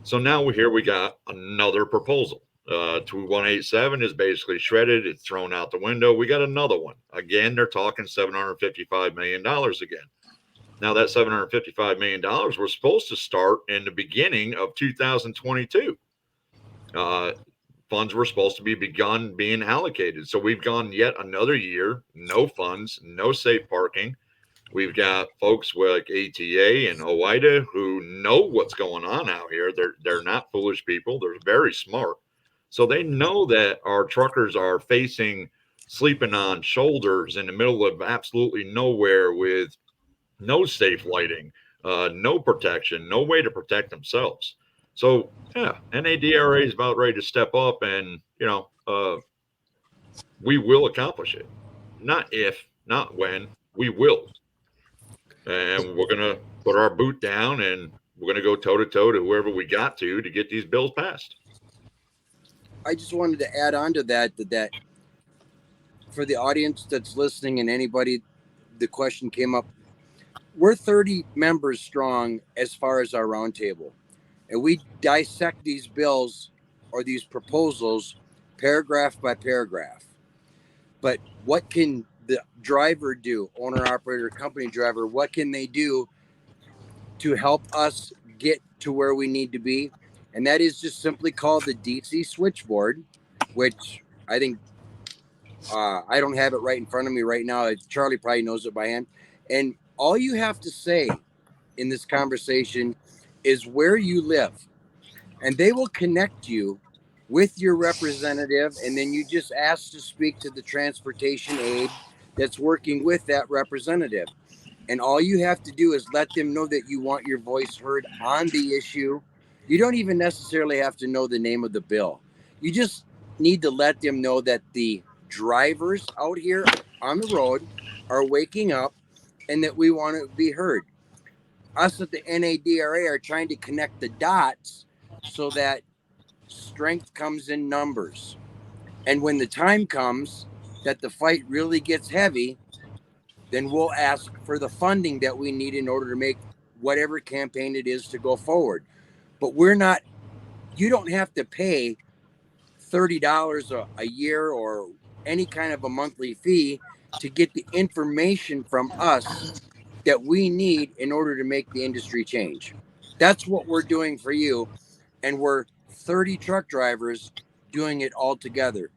So now we got another proposal. 2187 is basically shredded. It's thrown out the window. We got another one. Again, they're talking $755 million again. Now that $755 million was supposed to start in the beginning of 2022. Funds were supposed to be begun being allocated. So we've gone yet another year, no funds, no safe parking. We've got folks like ATA and OIDA who know what's going on out here. They're not foolish people. They're very smart. So they know that our truckers are sleeping on shoulders in the middle of absolutely nowhere with no safe lighting, no protection, no way to protect themselves. So yeah, N.A.D.R.A is about ready to step up, and we will accomplish it. Not if, not when, we will. And we're gonna put our boot down, and we're gonna go toe to toe to whoever we got to get these bills passed. I just wanted to add on to that for the audience that's listening and anybody, the question came up. We're 30 members strong as far as our roundtable, and we dissect these bills or these proposals paragraph by paragraph. But what can the driver do, owner, operator, company driver? What can they do to help us get to where we need to be? And that is just simply called the DC switchboard, which I think I don't have it right in front of me right now. Charlie probably knows it by hand. And all you have to say in this conversation is where you live, and they will connect you with your representative. And then you just ask to speak to the transportation aide that's working with that representative. And all you have to do is let them know that you want your voice heard on the issue. You don't even necessarily have to know the name of the bill. You just need to let them know that the drivers out here on the road are waking up and that we want to be heard. Us at the N.A.D.R.A are trying to connect the dots so that strength comes in numbers. And when the time comes that the fight really gets heavy, then we'll ask for the funding that we need in order to make whatever campaign it is to go forward. But you don't have to pay $30 a year or any kind of a monthly fee to get the information from us that we need in order to make the industry change. That's what we're doing for you. And we're 30 truck drivers doing it all together,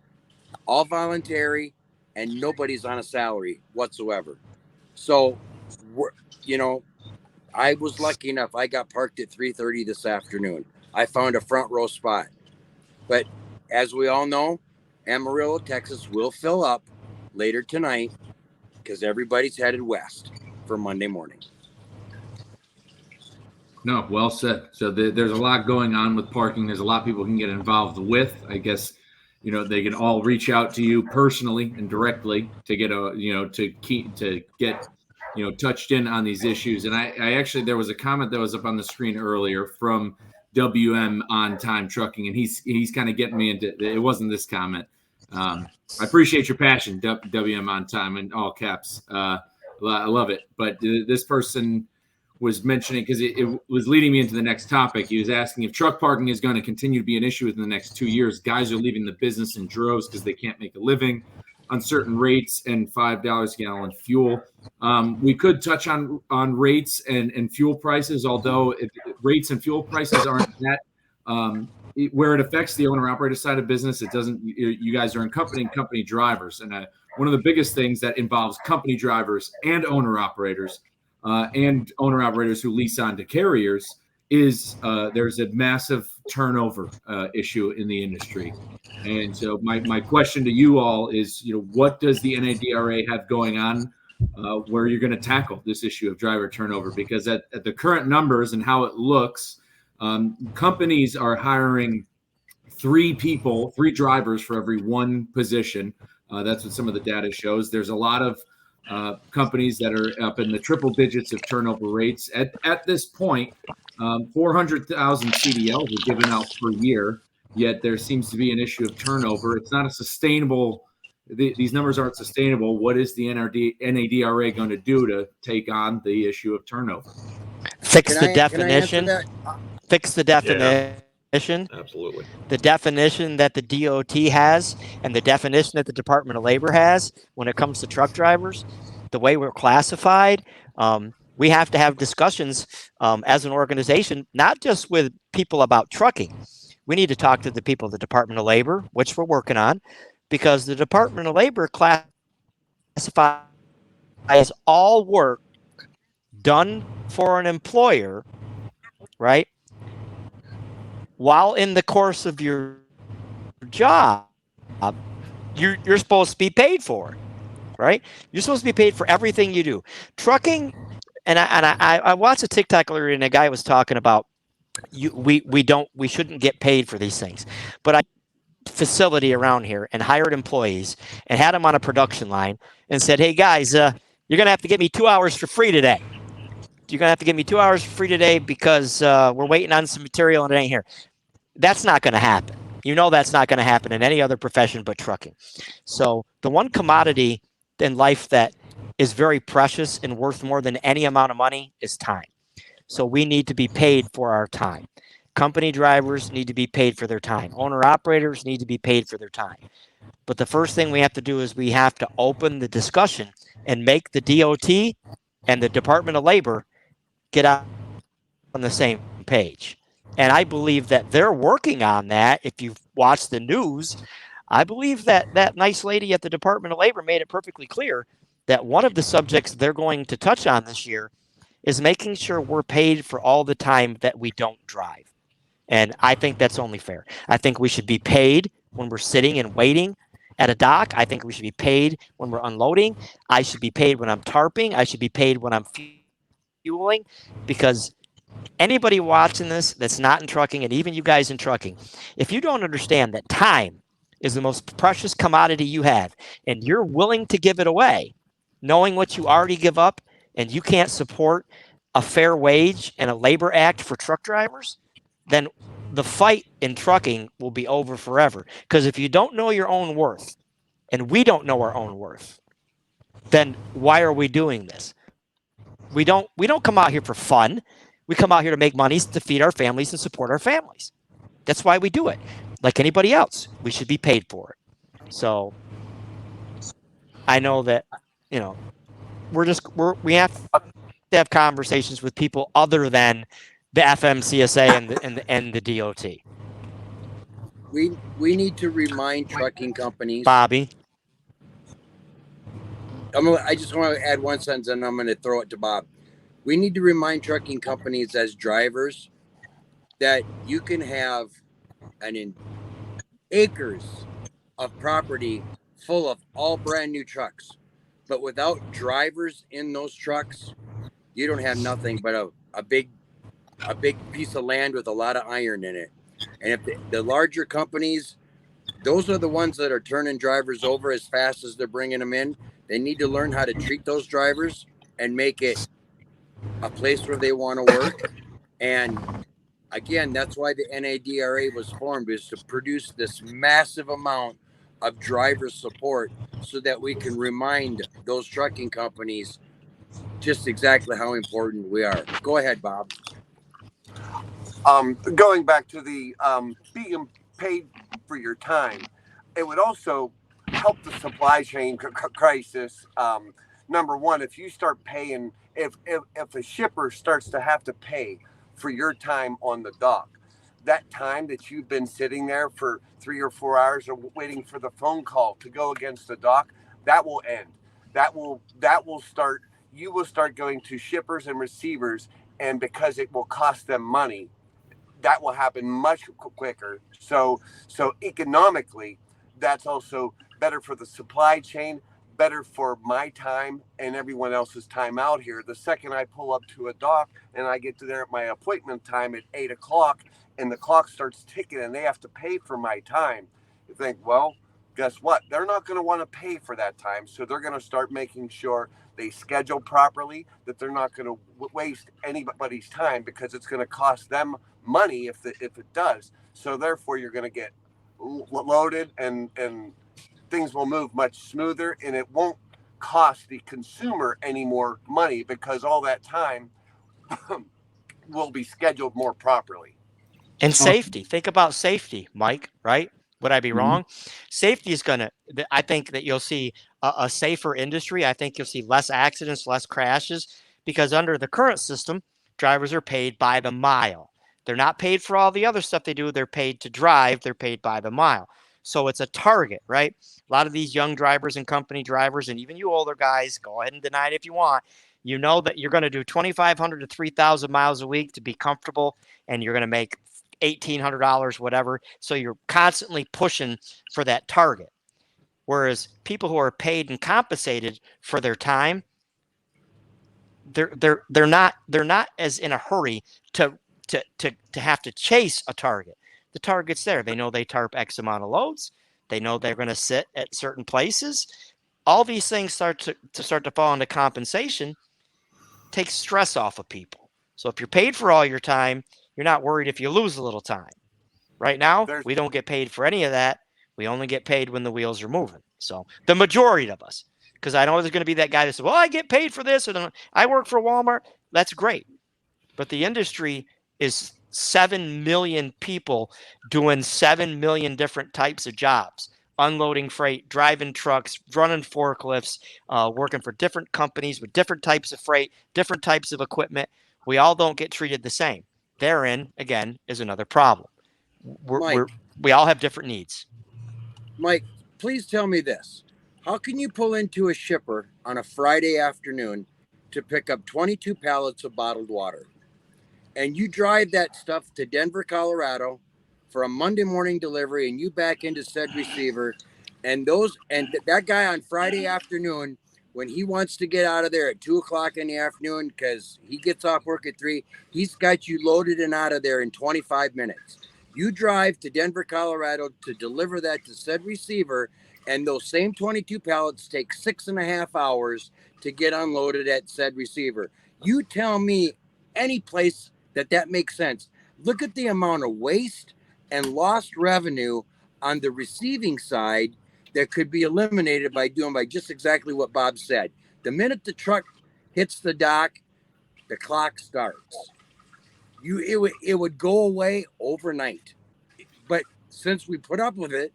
all voluntary, and nobody's on a salary whatsoever. So, I was lucky enough. I got parked at 3:30 this afternoon. I found a front row spot. But as we all know, Amarillo, Texas will fill up later tonight because everybody's headed west for Monday morning. No, well said. So there's a lot going on with parking. There's a lot people can get involved with. I guess, they can all reach out to you personally and directly to get to get, touched in on these issues. And I actually, there was a comment that was up on the screen earlier from WM On Time Trucking, and he's kind of getting me into, it wasn't this comment. I appreciate your passion, WM On Time, in all caps. I love it. But this person was mentioning, because it was leading me into the next topic. He was asking if truck parking is going to continue to be an issue within the next 2 years. Guys are leaving the business in droves because they can't make a living on certain rates and $5 a gallon fuel. We could touch on rates and fuel prices, although rates and fuel prices aren't that where it affects the owner operator side of business. It doesn't. You guys are in company drivers, and one of the biggest things that involves company drivers and owner operators who lease on to carriers is there's a massive turnover issue in the industry. And so my question to you all is, what does the N.A.D.R.A have going on where you're going to tackle this issue of driver turnover? Because at the current numbers and how it looks, companies are hiring 3 drivers for every 1 position. That's what some of the data shows. There's a lot of companies that are up in the triple digits of turnover rates. At this point, 400,000 CDLs are given out per year, yet there seems to be an issue of turnover. It's not a sustainable, these numbers aren't sustainable. What is the N.A.D.R.A going to do to take on the issue of turnover? Fix the definition. Fix the definition. Absolutely. The definition that the DOT has and the definition that the Department of Labor has when it comes to truck drivers, the way we're classified, we have to have discussions as an organization, not just with people about trucking. We need to talk to the people of the Department of Labor, which we're working on, because the Department of Labor classifies all work done for an employer, right, while in the course of your job, you're supposed to be paid for, right? You're supposed to be paid for everything you do. Trucking, and I watched a TikTok earlier, and a guy was talking about we shouldn't get paid for these things, but I facility around here and hired employees and had them on a production line and said, hey guys, you're gonna have to give me 2 hours for free today. You're gonna have to give me 2 hours for free today because we're waiting on some material and it ain't here. That's not going to happen. That's not going to happen in any other profession but trucking. So the one commodity in life that is very precious and worth more than any amount of money is time. So we need to be paid for our time. Company drivers need to be paid for their time. Owner operators need to be paid for their time. But the first thing we have to do is we have to open the discussion and make the DOT and the Department of Labor get out on the same page. And I believe that they're working on that. If you've watched the news, I believe that that nice lady at the Department of Labor made it perfectly clear that one of the subjects they're going to touch on this year is making sure we're paid for all the time that we don't drive. And I think that's only fair. I think we should be paid when we're sitting and waiting at a dock. I think we should be paid when we're unloading. I should be paid when I'm tarping. I should be paid when I'm fueling, because anybody watching this that's not in trucking, and even you guys in trucking, if you don't understand that time is the most precious commodity you have, and you're willing to give it away, knowing what you already give up, and you can't support a fair wage and a labor act for truck drivers, then the fight in trucking will be over forever. Because if you don't know your own worth, and we don't know our own worth, then why are we doing this? We don't come out here for fun. We come out here to make money to feed our families and support our families. That's why we do it. Like anybody else, we should be paid for it. So I know that, we have to have conversations with people other than the FMCSA and the DOT. We need to remind trucking companies. Bobby. I just want to add one sentence, and I'm going to throw it to Bob. We need to remind trucking companies as drivers that you can have acres of property full of all brand new trucks, but without drivers in those trucks, you don't have nothing but a big piece of land with a lot of iron in it. And if the larger companies, those are the ones that are turning drivers over as fast as they're bringing them in. They need to learn how to treat those drivers and make it a place where they want to work. And again, that's why the N.A.D.R.A was formed, is to produce this massive amount of driver support so that we can remind those trucking companies just exactly how important we are. Go ahead, Bob. Going back to the being paid for your time, it would also help the supply chain crisis. Number one, if you start paying, if a shipper starts to have to pay for your time on the dock, that time that you've been sitting there for 3 or 4 hours or waiting for the phone call to go against the dock, that will end. That will start. You will start going to shippers and receivers, and because it will cost them money, that will happen much quicker. So economically, that's also better for the supply chain, better for my time and everyone else's time out here. The second I pull up to a dock and I get to there at my appointment time at 8 o'clock, and the clock starts ticking and they have to pay for my time, you think, well, guess what? They're not going to want to pay for that time. So they're going to start making sure they schedule properly, that they're not going to waste anybody's time, because it's going to cost them money if it does. So therefore, you're going to get loaded, and things will move much smoother, and it won't cost the consumer any more money, because all that time will be scheduled more properly. And safety. Think about safety, Mike, right? Would I be wrong? Safety is going to, I think that you'll see a safer industry. I think you'll see less accidents, less crashes, because under the current system, drivers are paid by the mile. They're not paid for all the other stuff they do. They're paid to drive. They're paid by the mile. So it's a target, right? A lot of these young drivers and company drivers, and even you older guys, go ahead and deny it if you want. You know that you're going to do 2,500 to 3,000 miles a week to be comfortable, and you're going to make $1,800, whatever. So you're constantly pushing for that target. Whereas people who are paid and compensated for their time, they're not as in a hurry to have to chase a target. The target's there. They know they tarp X amount of loads. They know they're going to sit at certain places. All these things start to fall into compensation, takes stress off of people. So if you're paid for all your time, you're not worried if you lose a little time. Right now, we don't get paid for any of that. We only get paid when the wheels are moving. So the majority of us, because I know there's going to be that guy that says, well, I get paid for this, or I work for Walmart. That's great. But the industry is 7 million people doing 7 million different types of jobs, unloading freight, driving trucks, running forklifts, working for different companies with different types of freight, different types of equipment. We all don't get treated the same. Therein, again, is another problem. We all have different needs. Mike, please tell me this. How can you pull into a shipper on a Friday afternoon to pick up 22 pallets of bottled water, and you drive that stuff to Denver, Colorado for a Monday morning delivery, and you back into said receiver, and that guy on Friday afternoon, when he wants to get out of there at 2 o'clock in the afternoon because he gets off work at 3, he's got you loaded and out of there in 25 minutes. You drive to Denver, Colorado to deliver that to said receiver, and those same 22 pallets take 6.5 hours to get unloaded at said receiver. You tell me any place that makes sense. Look at the amount of waste and lost revenue on the receiving side that could be eliminated by just exactly what Bob said. The minute the truck hits the dock, the clock starts. It would go away overnight. But since we put up with it.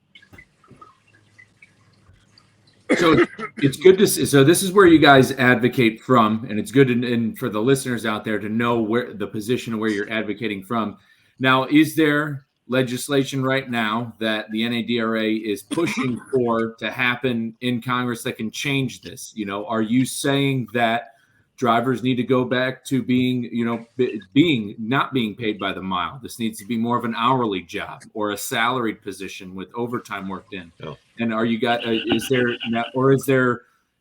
So it's good to see. So this is where you guys advocate from, and it's good and for the listeners out there to know where the position where you're advocating from. Now, is there legislation right now that the N.A.D.R.A is pushing for to happen in Congress that can change this? You know, are you saying that drivers need to go back to being, not being paid by the mile. This needs to be more of an hourly job or a salaried position with overtime worked in. Yeah. And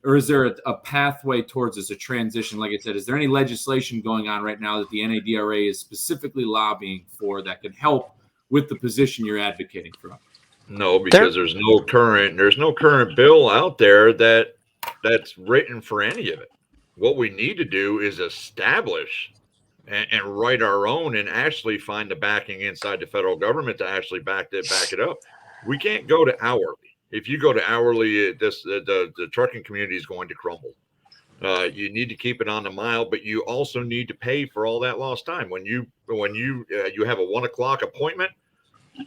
is there a pathway towards this, a transition? Like I said, is there any legislation going on right now that the N.A.D.R.A is specifically lobbying for that can help with the position you're advocating for? No, because there's no current bill out there that's written for any of it. What we need to do is establish and write our own and actually find the backing inside the federal government to actually back it up. We can't go to hourly. If you go to hourly, the trucking community is going to crumble. You need to keep it on the mile, but you also need to pay for all that lost time. When you have a 1 o'clock appointment,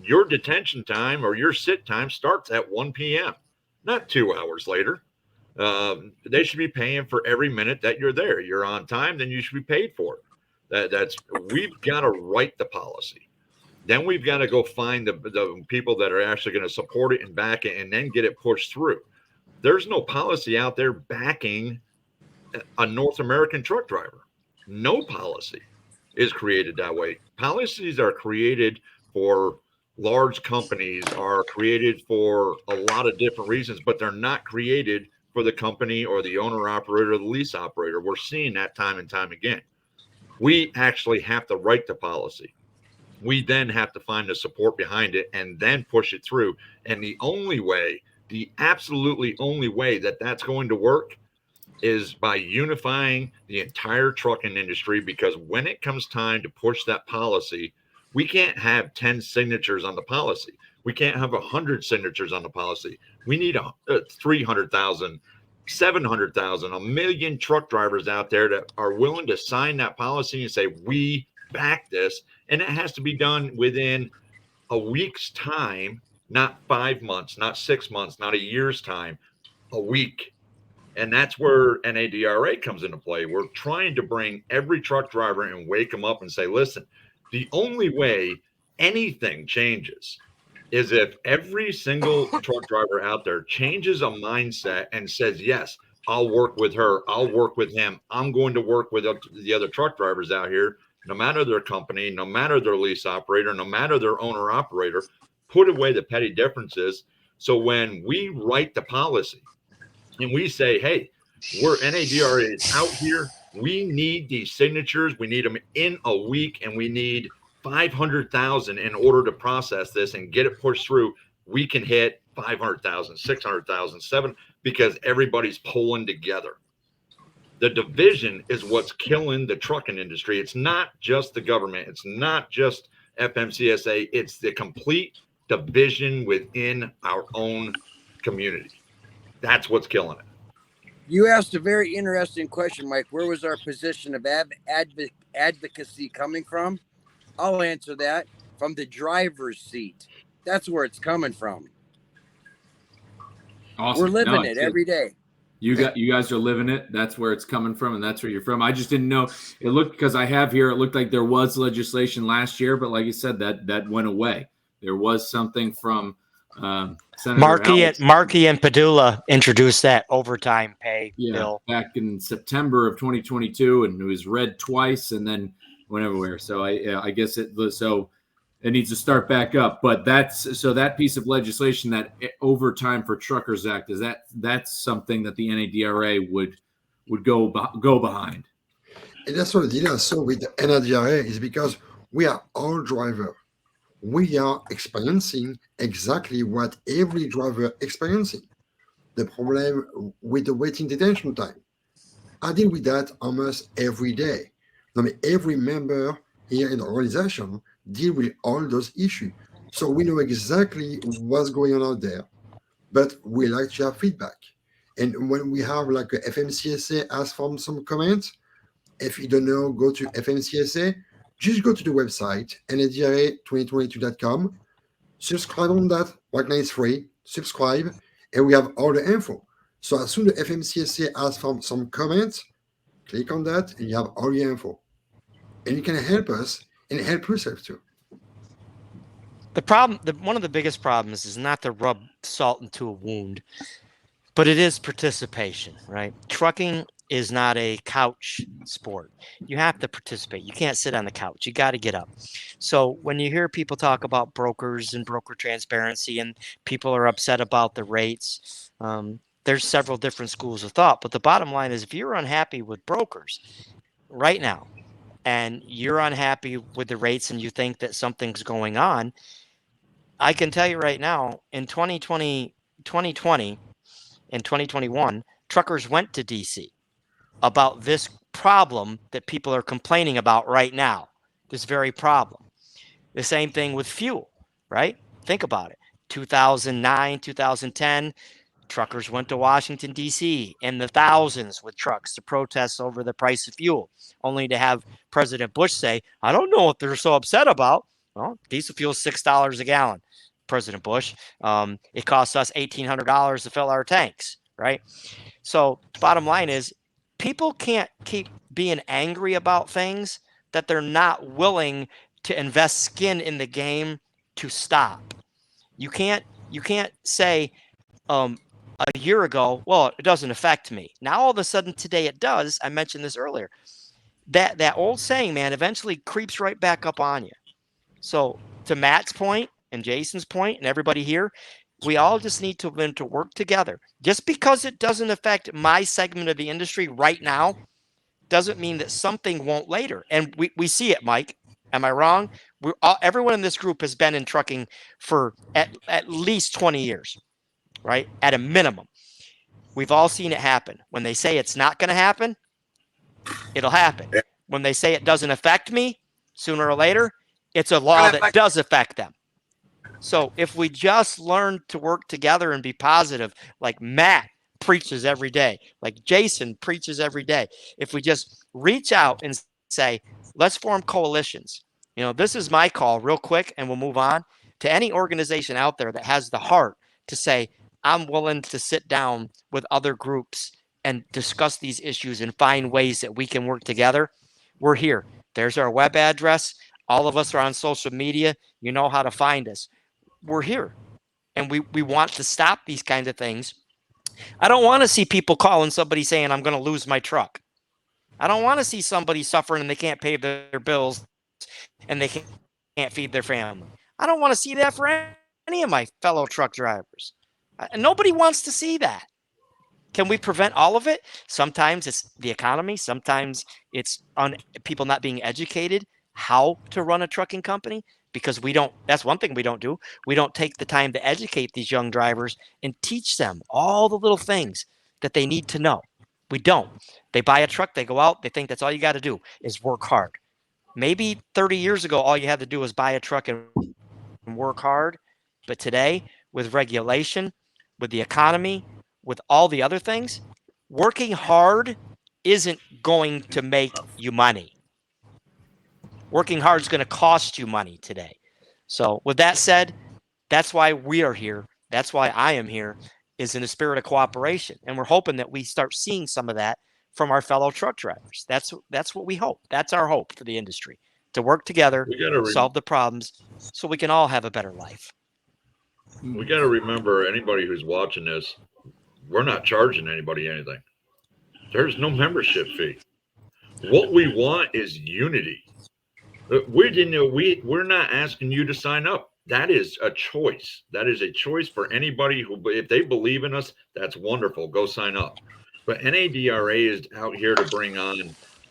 your detention time or your sit time starts at 1 p.m., not 2 hours later. They should be paying for every minute that you're there. You're on time, then you should be paid for it. We've got to write the policy. Then we've got to go find the people that are actually going to support it and back it and then get it pushed through. There's no policy out there backing a North American truck driver. No policy is created that way. Policies are created for large companies, are created for a lot of different reasons, but they're not created for the company or the owner operator or the lease operator. We're seeing that time and time again. We actually have to write the policy. We then have to find the support behind it and then push it through. And the absolutely only way that that's going to work is by unifying the entire trucking industry, because when it comes time to push that policy, we can't have 10 signatures on the policy. We can't have 100 signatures on the policy. We need 300,000, 700,000, 1 million truck drivers out there that are willing to sign that policy and say, we back this. And it has to be done within a week's time, not 5 months, not 6 months, not a year's time, a week. And that's where N.A.D.R.A comes into play. We're trying to bring every truck driver and wake them up and say, listen, the only way anything changes is if every single truck driver out there changes a mindset and says, yes, I'll work with her, I'll work with him, I'm going to work with the other truck drivers out here, no matter their company, no matter their lease operator, no matter their owner operator, put away the petty differences. So when we write the policy, and we say, hey, we're N.A.D.R.A is out here. We need these signatures. We need them in a week, and we need 500,000 in order to process this and get it pushed through. We can hit 500,000, 600,000, 7, because everybody's pulling together. The division is what's killing the trucking industry. It's not just the government. It's not just FMCSA. It's the complete division within our own community. That's what's killing it. You asked a very interesting question, Mike. Where was our position of advocacy coming from? I'll answer that. From the driver's seat. That's where it's coming from. Awesome. We're living it every day. You guys are living it. That's where it's coming from, and that's where you're from. I just didn't know. It looked, because I have here, it looked like there was legislation last year, but like you said, that went away. There was something from Senator Markey and Padula introduced that overtime pay bill back in September of 2022, and it was read twice and then went everywhere. So I guess it needs to start back up. But that piece of legislation, that Overtime for Truckers Act, that's something that the N.A.D.R.A would go behind. And that's what the deal also with the N.A.D.R.A is, because we are all drivers. We are experiencing exactly what every driver experiencing. The problem with the waiting detention time. I deal with that almost every day. I mean, every member here in the organization deal with all those issues. So we know exactly what's going on out there, but we like to have feedback. And when we have like a FMCSA ask for some comments, if you don't know, go to FMCSA. Just go to the website, N.A.D.R.A2022.com, subscribe on that. Right now it's free. Subscribe, and we have all the info. So as soon as the FMCSA asks for some comments, click on that, and you have all the info. And you can help us and help yourself too. One of the biggest problems is not to rub salt into a wound, but it is participation, right? Trucking is not a couch sport. You have to participate. You can't sit on the couch. You got to get up. So when you hear people talk about brokers and broker transparency and people are upset about the rates, there's several different schools of thought. But the bottom line is if you're unhappy with brokers right now and you're unhappy with the rates and you think that something's going on, I can tell you right now in 2020 and 2021, truckers went to DC about this problem that people are complaining about right now, this very problem. The same thing with fuel, right? Think about it. 2009, 2010, truckers went to Washington, D.C. in the thousands with trucks to protest over the price of fuel, only to have President Bush say, I don't know what they're so upset about. Well, diesel fuel is $6 a gallon, President Bush. It costs us $1,800 to fill our tanks, right? So, bottom line is, people can't keep being angry about things that they're not willing to invest skin in the game to stop. You can't say a year ago, well, it doesn't affect me. Now all of a sudden today it does. I mentioned this earlier. That old saying, man, eventually creeps right back up on you. So to Matt's point and Jason's point and everybody here, we all just need to learn to work together. Just because it doesn't affect my segment of the industry right now doesn't mean that something won't later. And we see it, Mike. Am I wrong? Everyone in this group has been in trucking for at least 20 years, right? At a minimum. We've all seen it happen. When they say it's not going to happen, it'll happen. Yeah. When they say it doesn't affect me, sooner or later, it's a law that does affect them. So if we just learn to work together and be positive, like Matt preaches every day, like Jason preaches every day, if we just reach out and say, let's form coalitions. You know, this is my call real quick, and we'll move on to any organization out there that has the heart to say, I'm willing to sit down with other groups and discuss these issues and find ways that we can work together. We're here. There's our web address. All of us are on social media. You know how to find us. We're here. And we want to stop these kinds of things. I don't want to see people calling somebody saying, I'm going to lose my truck. I don't want to see somebody suffering and they can't pay their bills and they can't feed their family. I don't want to see that for any of my fellow truck drivers. Nobody wants to see that. Can we prevent all of it? Sometimes it's the economy. Sometimes it's on people not being educated how to run a trucking company, because that's one thing we don't do. We don't take the time to educate these young drivers and teach them all the little things that they need to know. We don't. They buy a truck, they go out, they think that's all you got to do is work hard. Maybe 30 years ago, all you had to do was buy a truck and work hard. But today, with regulation, with the economy, with all the other things, working hard isn't going to make you money. Working hard is going to cost you money today. So with that said, that's why we are here. That's why I am here, is in a spirit of cooperation. And we're hoping that we start seeing some of that from our fellow truck drivers. That's what we hope. That's our hope for the industry, to work together, solve the problems so we can all have a better life. We got to remember, anybody who's watching this, we're not charging anybody anything. There's no membership fee. What we want is unity. We're not asking you to sign up. That is a choice. That is a choice for anybody who, if they believe in us, that's wonderful. Go sign up. But N.A.D.R.A is out here to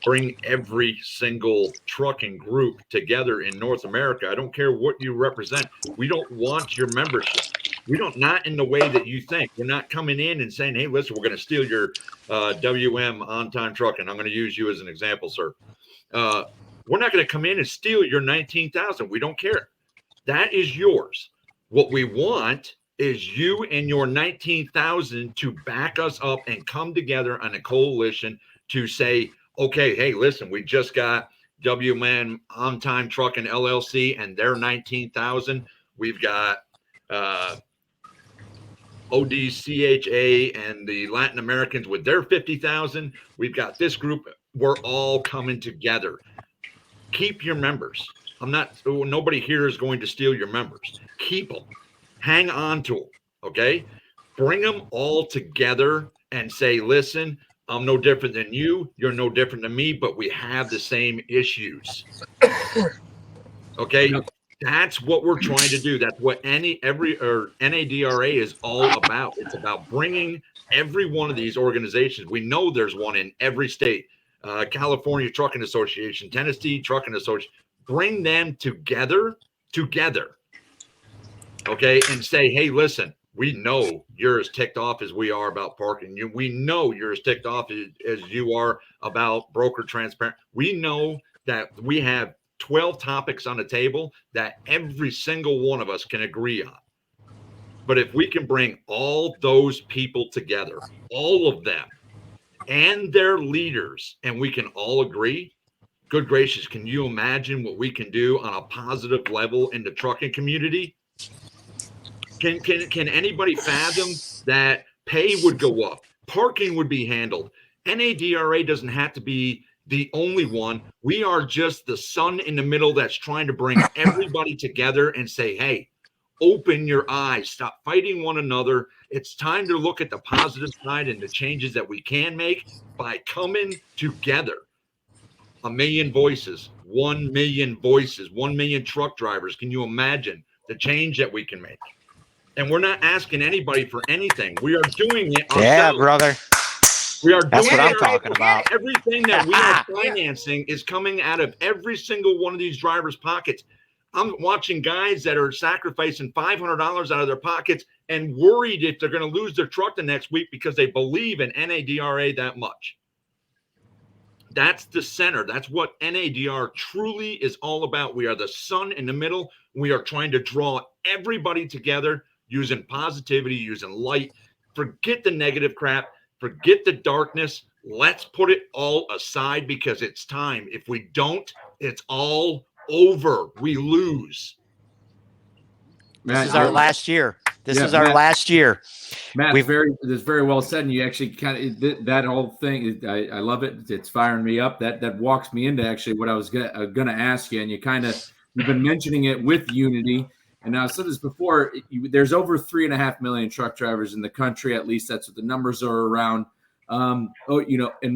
bring every single trucking group together in North America. I don't care what you represent. We don't want your membership. We don't, not in the way that you think. We're not coming in and saying, hey, listen, we're going to steal your WM on-time trucking. I'm going to use you as an example, sir. We're not going to come in and steal your 19,000. We don't care. That is yours. What we want is you and your 19,000 to back us up and come together on a coalition to say, okay, hey, listen, we just got WM on-time trucking LLC and their 19,000. We've got ODCHA and the Latin Americans with their 50,000. We've got this group. We're all coming together. Keep your members. Nobody here is going to steal your members. Keep them. Hang on to them. Okay. Bring them all together and say, listen, I'm no different than you. You're no different than me, but we have the same issues. Okay. Yep. That's what we're trying to do. That's what N.A.D.R.A is all about. It's about bringing every one of these organizations. We know there's one in every state. California Trucking Association, Tennessee Trucking Association. Bring them together, okay, and say, hey, listen, we know you're as ticked off as we are about parking. We know you're as ticked off as you are about broker transparent. We know that we have 12 topics on the table that every single one of us can agree on. But if we can bring all those people together, all of them and their leaders, and we can all agree, good gracious, can you imagine what we can do on a positive level in the trucking community? Can anybody fathom that pay would go up, parking would be handled? N.A.D.R.A doesn't have to be the only one. We are just the sun in the middle that's trying to bring everybody together and say, hey, open your eyes, stop fighting one another. It's time to look at the positive side and the changes that we can make by coming together. 1 million voices, 1 million voices, 1 million truck drivers. Can you imagine the change that we can make? And we're not asking anybody for anything. We are doing it ourselves. Yeah, brother. We are That's doing what I'm it talking about. Everything that we are financing is coming out of every single one of these drivers' pockets. I'm watching guys that are sacrificing $500 out of their pockets and worried if they're going to lose their truck the next week because they believe in N.A.D.R.A that much. That's the center. That's what N.A.D.R. truly is all about. We are the sun in the middle. We are trying to draw everybody together using positivity, using light. Forget the negative crap. Forget the darkness. Let's put it all aside because it's time. If we don't, it's all over. We lose. This is our last year. This is our last year. Matt, that's very well said. And you actually kind of that whole thing. I love it. It's firing me up. That walks me into actually what I was gonna ask you. And you've been mentioning it with Unity. And I said this before. There's over 3.5 million truck drivers in the country. At least that's what the numbers are around. And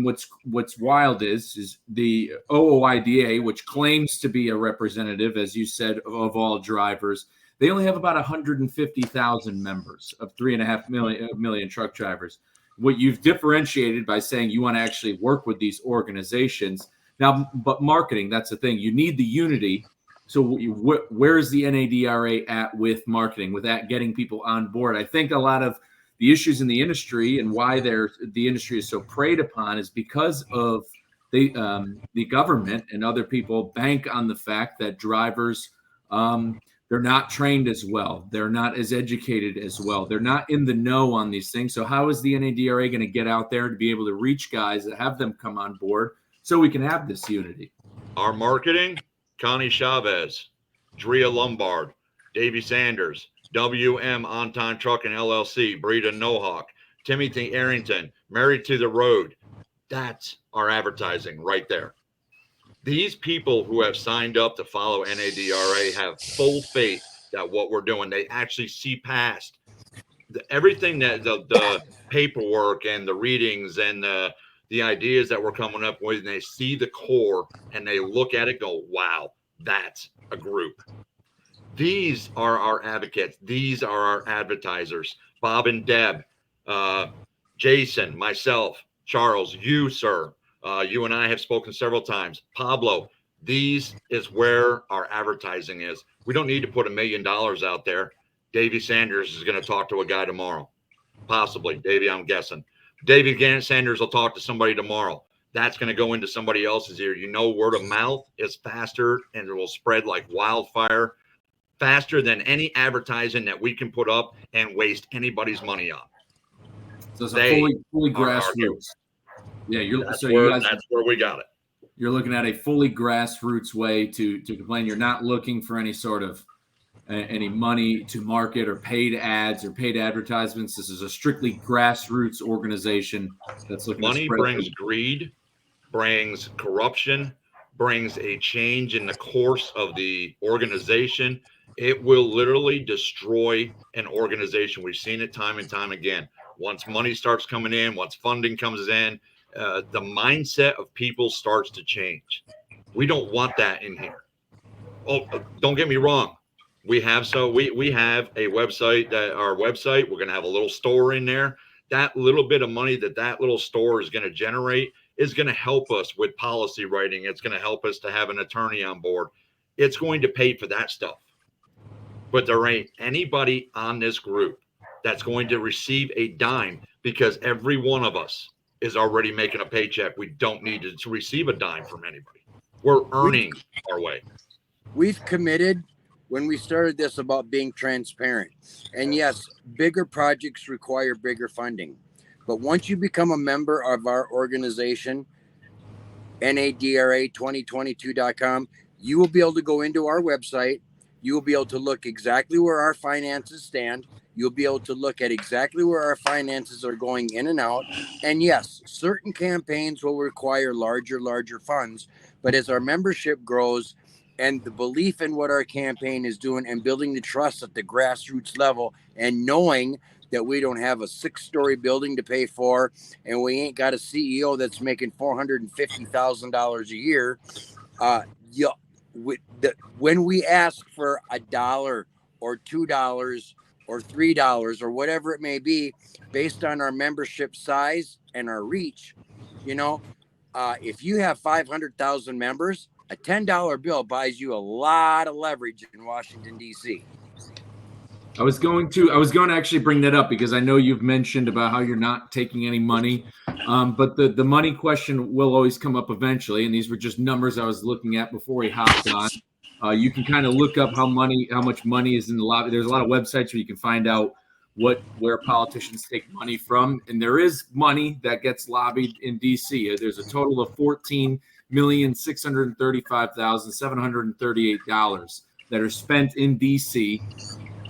what's wild is the OOIDA, which claims to be a representative, as you said, of all drivers. They only have about 150,000 members of 3.5 million truck drivers. What you've differentiated by saying you want to actually work with these organizations now, but marketing, that's the thing. You need the unity. So where is the N.A.D.R.A at with marketing, with that getting people on board? I think a lot of the issues in the industry and why the industry is so preyed upon is because of the government and other people bank on the fact that drivers they're not trained as well. They're not as educated as well. They're not in the know on these things. So how is the N.A.D.R.A going to get out there to be able to reach guys that have them come on board so we can have this unity? Our marketing, Connie Chavez, Drea Lombard, Davey Sanders, WM On Time Trucking LLC, Breda Nohawk, Timothy Arrington, Married to the Road. That's our advertising right there. These people who have signed up to follow N.A.D.R.A have full faith that what we're doing, they actually see past everything that the paperwork and the readings and the ideas that we're coming up with, and they see the core and they look at it, go, wow, that's a group. These are our advocates. These are our advertisers. Bob and Deb, Jason, myself, Charles, you, sir. You and I have spoken several times. Pablo, these is where our advertising is. We don't need to put $1 million out there. Davey Sanders is going to talk to a guy tomorrow. Possibly. Davey, I'm guessing. Davey Sanders will talk to somebody tomorrow. That's going to go into somebody else's ear. You know, word of mouth is faster and it will spread like wildfire, faster than any advertising that we can put up and waste anybody's money on. So it's a fully grassroots. Yeah, that's where we got it. You're looking at a fully grassroots way to complain. You're not looking for any sort of any money to market or paid ads or paid advertisements. This is a strictly grassroots organization that's looking. Money brings greed, brings corruption, brings a change in the course of the organization. It will literally destroy an organization. We've seen it time and time again. Once money starts coming in, once funding comes in, the mindset of people starts to change. We don't want that in here. Oh, don't get me wrong. We have a website, that our website, we're going to have a little store in there. That little bit of money that little store is going to generate is going to help us with policy writing. It's going to help us to have an attorney on board. It's going to pay for that stuff. But there ain't anybody on this group that's going to receive a dime, because every one of us is already making a paycheck. We don't need to receive a dime from anybody. We're earning our way. We've committed when we started this about being transparent. And yes, bigger projects require bigger funding. But once you become a member of our organization, N.A.D.R.A 2022.com, you will be able to go into our website. You will be able to look exactly where our finances stand. You'll be able to look at exactly where our finances are going in and out. And yes, certain campaigns will require larger funds. But as our membership grows and the belief in what our campaign is doing and building the trust at the grassroots level and knowing that we don't have a 6-story building to pay for and we ain't got a CEO that's making $450,000 a year, when we ask for $1 or $2 or $3 or whatever it may be, based on our membership size and our reach, if you have 500,000 members, a $10 bill buys you a lot of leverage in Washington, D.C. I was going to actually bring that up because I know you've mentioned about how you're not taking any money, but the money question will always come up eventually. And these were just numbers I was looking at before we hopped on. You can kind of look up how much money is in the lobby. There's a lot of websites where you can find out where politicians take money from, and there is money that gets lobbied in D.C. There's a total of $14,635,738 that are spent in D.C.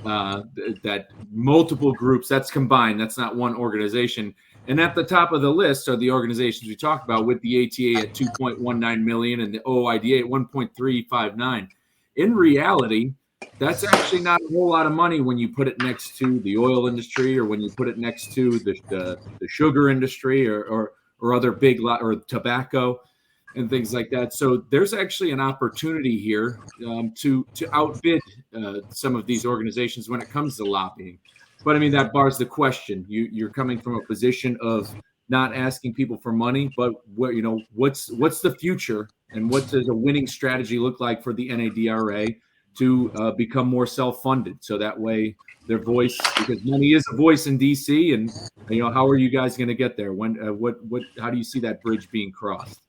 That multiple groups, that's combined, that's not one organization. And at the top of the list are the organizations we talked about, with the ATA at 2.19 million and the OIDA at 1.359. In reality, that's actually not a whole lot of money when you put it next to the oil industry or when you put it next to the sugar industry or other big or tobacco and things like that. So there's actually an opportunity here to outbid some of these organizations when it comes to lobbying. But I mean, that bars the question. You're coming from a position of not asking people for money, but what's the future and what does a winning strategy look like for the N.A.D.R.A to become more self-funded, so that way their voice, because money is a voice in DC, and how are you guys going to get there? When how do you see that bridge being crossed?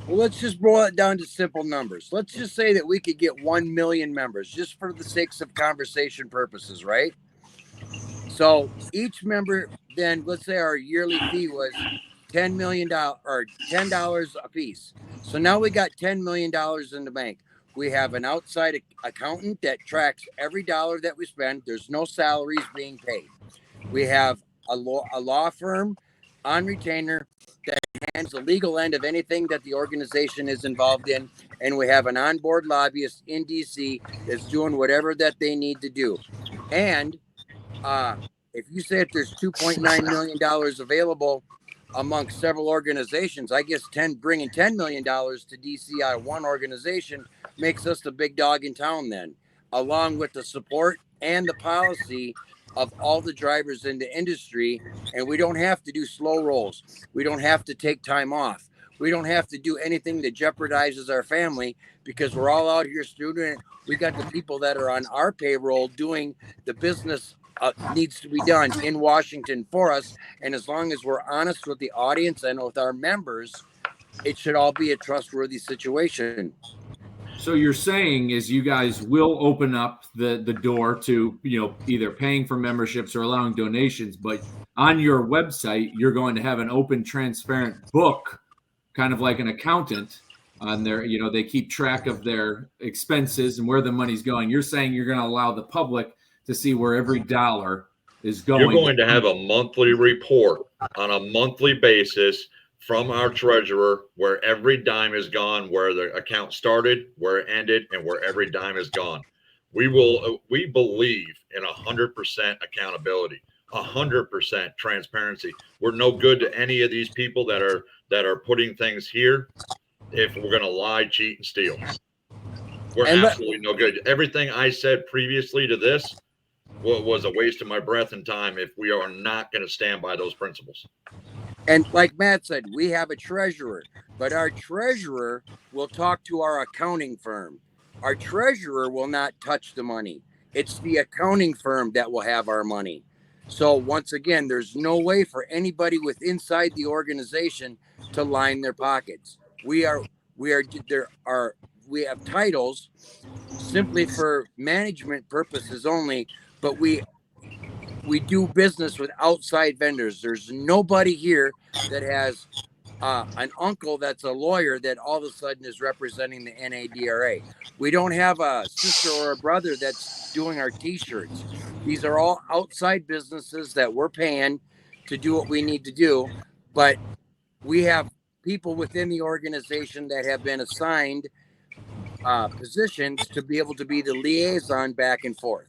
Well, let's just boil it down to simple numbers. Let's just say that we could get 1 million members, just for the sakes of conversation purposes, right? So each member, then let's say our yearly fee was $10 million or $10 a piece. So now we got $10 million in the bank. We have an outside accountant that tracks every dollar that we spend. There's no salaries being paid. We have a law firm on retainer that handles the legal end of anything that the organization is involved in. And we have an onboard lobbyist in DC that's doing whatever that they need to do. And if you say if there's $2.9 million available amongst several organizations, I guess bringing $10 million to DC out of one organization makes us the big dog in town then, along with the support and the policy of all the drivers in the industry. And we don't have to do slow rolls. We don't have to take time off. We don't have to do anything that jeopardizes our family, because we're all out here student. We got the people that are on our payroll doing the business needs to be done in Washington for us. And as long as we're honest with the audience and with our members, it should all be a trustworthy situation. So you're saying is you guys will open up the door to, either paying for memberships or allowing donations, but on your website, you're going to have an open, transparent book, kind of like an accountant on there. They keep track of their expenses and where the money's going. You're saying you're going to allow the public to see where every dollar is going. You're going to have a monthly report on a monthly basis from our treasurer, where every dime is gone, where the account started, where it ended, and where every dime is gone. We believe in 100% accountability. 100% transparency. We're no good to any of these people that are putting things here if we're going to lie, cheat, and steal. We're absolutely no good. Everything I said previously to this was a waste of my breath and time if we are not going to stand by those principles. And like Matt said, we have a treasurer, but our treasurer will talk to our accounting firm. Our treasurer will not touch the money. It's the accounting firm that will have our money. So once again, there's no way for anybody with inside the organization to line their pockets. We have titles simply for management purposes only, but we do business with outside vendors. There's nobody here that has an uncle that's a lawyer that all of a sudden is representing the N.A.D.R.A. We don't have a sister or a brother that's doing our t-shirts. These are all outside businesses that we're paying to do what we need to do, but we have people within the organization that have been assigned positions to be able to be the liaison back and forth.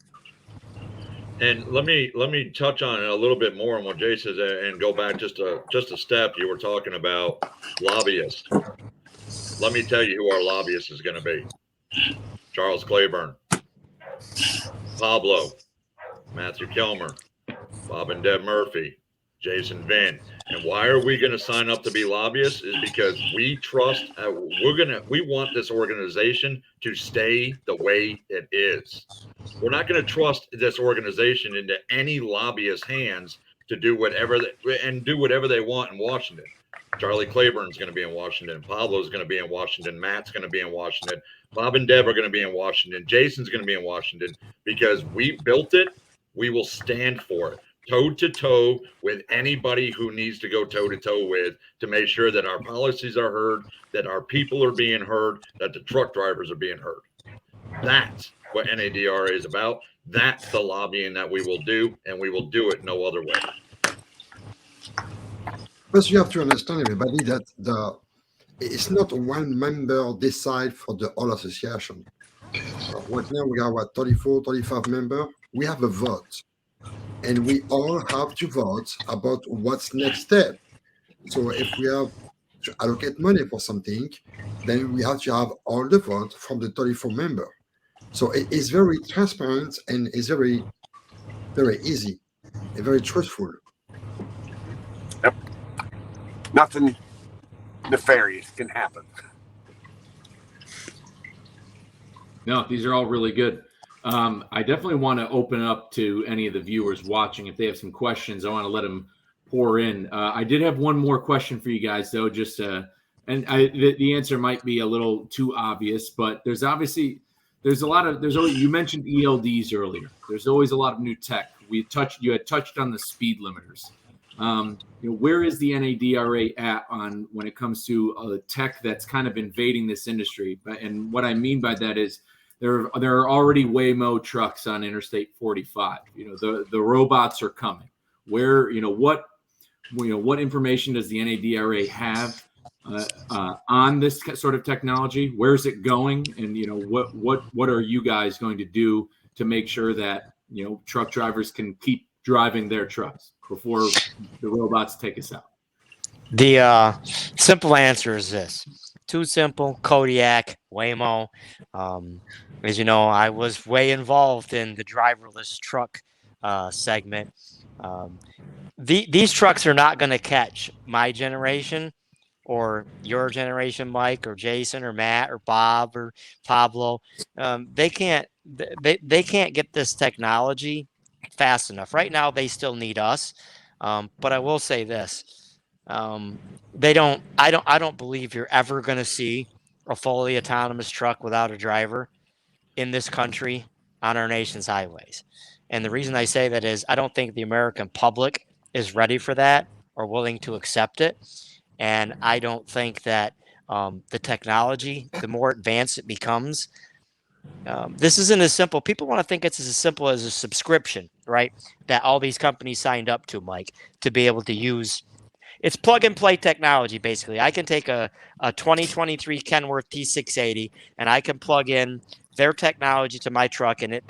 And let me touch on it a little bit more on what Jay says and go back just a step. You were talking about lobbyists. Let me tell you who our lobbyist is going to be. Charles Claiborne, Pablo, Matthew Kilmer, Bob and Deb Murphy, Jason Vinn. And why are we going to sign up to be lobbyists? Is because we trust, we want this organization to stay the way it is. We're not going to trust this organization into any lobbyist hands to do whatever they want in Washington. Charlie Claiborne's going to be in Washington. Pablo's going to be in Washington. Matt's going to be in Washington. Bob and Deb are going to be in Washington. Jason's going to be in Washington because we built it. We will stand for it, toe to toe with anybody who needs to go toe to toe with to make sure that our policies are heard, that our people are being heard, that the truck drivers are being heard. That's what N.A.D.R.A is about. That's the lobbying that we will do, and we will do it no other way. First, you have to understand, everybody, that it's not one member decide for the whole association. Right now, we are 34, 35 members. We have a vote, and we all have to vote about what's next step. So if we have to allocate money for something, then we have to have all the vote from the 34 member. So it is very transparent and it's very, very easy and very truthful. Yep. Nothing nefarious can happen. No, these are all really good. I definitely want to open up to any of the viewers watching. If they have some questions, I want to let them pour in. I did have one more question for you guys, though, the answer might be a little too obvious, but there's always, you mentioned ELDs earlier. There's always a lot of new tech. You had touched on the speed limiters. Where is the N.A.D.R.A at on when it comes to tech that's kind of invading this industry? And what I mean by that is there are already Waymo trucks on Interstate 45. The robots are coming. What information does the N.A.D.R.A have on this sort of technology? Where is it going? And what are you guys going to do to make sure that truck drivers can keep driving their trucks before the robots take us out? The simple answer is this: too simple. Kodiak, Waymo. As you know, I was way involved in the driverless truck segment. These trucks are not going to catch my generation or your generation, Mike or Jason or Matt or Bob or Pablo. They can't get this technology fast enough. Right now, they still need us. But I will say this: I don't believe you're ever going to see a fully autonomous truck without a driver in this country on our nation's highways. And the reason I say that is I don't think the American public is ready for that or willing to accept it. And I don't think that the technology, the more advanced it becomes, this isn't as simple. People want to think it's as simple as a subscription, right? That all these companies signed up to, Mike, to be able to use. It's plug and play technology, basically. I can take a 2023 Kenworth T680 and I can plug in their technology to my truck, and it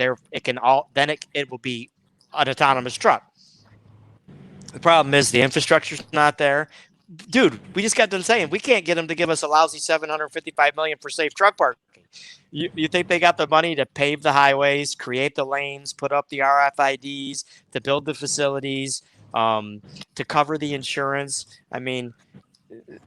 will be an autonomous truck. The problem is the infrastructure's not there. Dude, we just got done saying we can't get them to give us a lousy $755 million for safe truck parking. You think they got the money to pave the highways, create the lanes, put up the RFIDs, to build the facilities, to cover the insurance? I mean,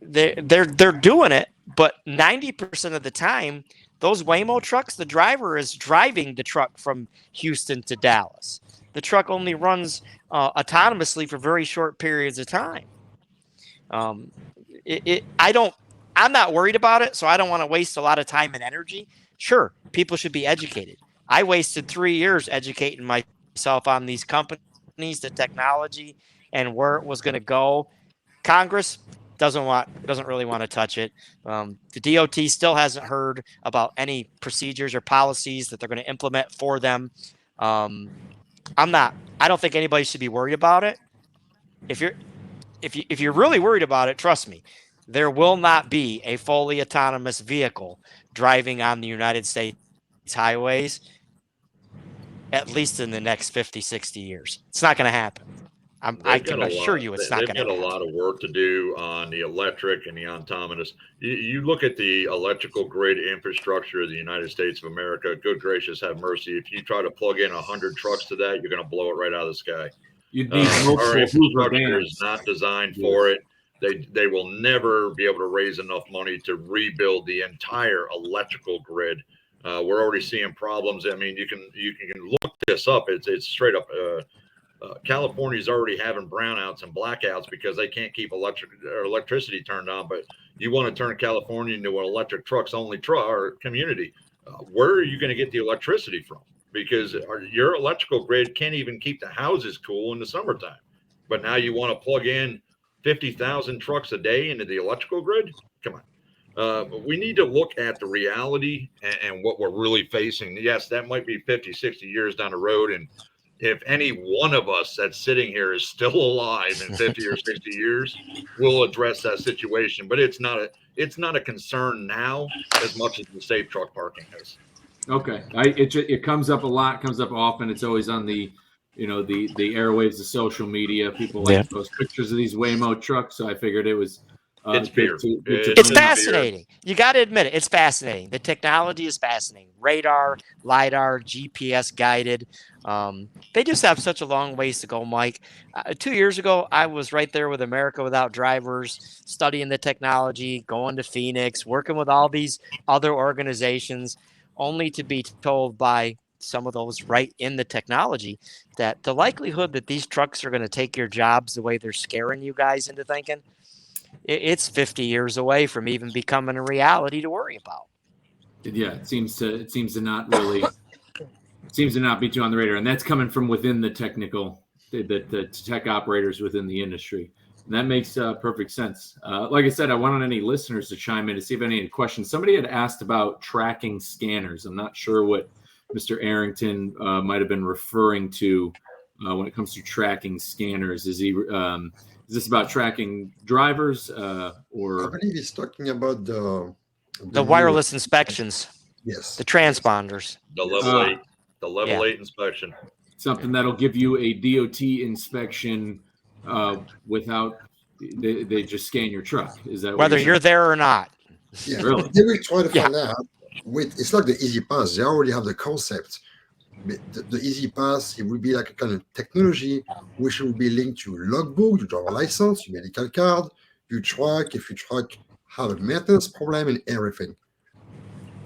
they're doing it, but 90% of the time, those Waymo trucks, the driver is driving the truck from Houston to Dallas. The truck only runs autonomously for very short periods of time. I'm not worried about it, so I don't want to waste a lot of time and energy. Sure, people should be educated. I wasted 3 years educating myself on these companies, the technology, and where it was going to go. Congress doesn't really want to touch it. The DOT still hasn't heard about any procedures or policies that they're going to implement for them. I don't think anybody should be worried about it. If you're really worried about it, trust me, there will not be a fully autonomous vehicle driving on the United States highways, at least in the next 50, 60 years. It's not going to happen. I can assure you it's not going to happen. They've got a lot of work to do on the electric and the autonomous. You look at the electrical grid infrastructure of the United States of America, good gracious, have mercy. If you try to plug in 100 trucks to that, you're going to blow it right out of the sky. You'd need Our multiple Hoover infrastructure bands. is not designed for it. They will never be able to raise enough money to rebuild the entire electrical grid. We're already seeing problems. I mean, you can look this up. It's straight up. California's already having brownouts and blackouts because they can't keep electricity turned on. But you want to turn California into an electric trucks only or community. Where are you going to get the electricity from? Because your electrical grid can't even keep the houses cool in the summertime. But now you want to plug in 50,000 trucks a day into the electrical grid? Come on. We need to look at the reality and what we're really facing. Yes, that might be 50, 60 years down the road. And if any one of us that's sitting here is still alive in 50 or 60 years, we'll address that situation. But it's not a concern now as much as the safe truck parking is. Okay, it comes up a lot, comes up often. It's always on the airwaves, the social media. People like to post pictures of these Waymo trucks, so I figured it was. It's fear. It's fascinating. You got to admit it. It's fascinating. The technology is fascinating. Radar, LiDAR, GPS guided. They just have such a long ways to go, Mike. 2 years ago, I was right there with America Without Drivers, studying the technology, going to Phoenix, working with all these other organizations, only to be told by some of those right in the technology that the likelihood that these trucks are going to take your jobs the way they're scaring you guys into thinking, it's 50 years away from even becoming a reality to worry about. Yeah, it seems to not be too on the radar, and that's coming from within the tech operators within the industry, and that makes perfect sense. Like I said, I wanted any listeners to chime in to see if any questions. Somebody had asked about tracking scanners. I'm not sure what Mr. Arrington might have been referring to when it comes to tracking scanners. Is this about tracking drivers or? I believe he's talking about the wireless inspections. Yes. The transponders. The level 8 inspection. Something that'll give you a DOT inspection without they just scan your truck. Is that whether you're there or not? Yeah, really? They will try to find out. It's like the Easy Pass. They already have the concept. The Easy Pass, it will be like a kind of technology which will be linked to logbook, your driver license, your medical card, your truck, if your truck have a maintenance problem and everything.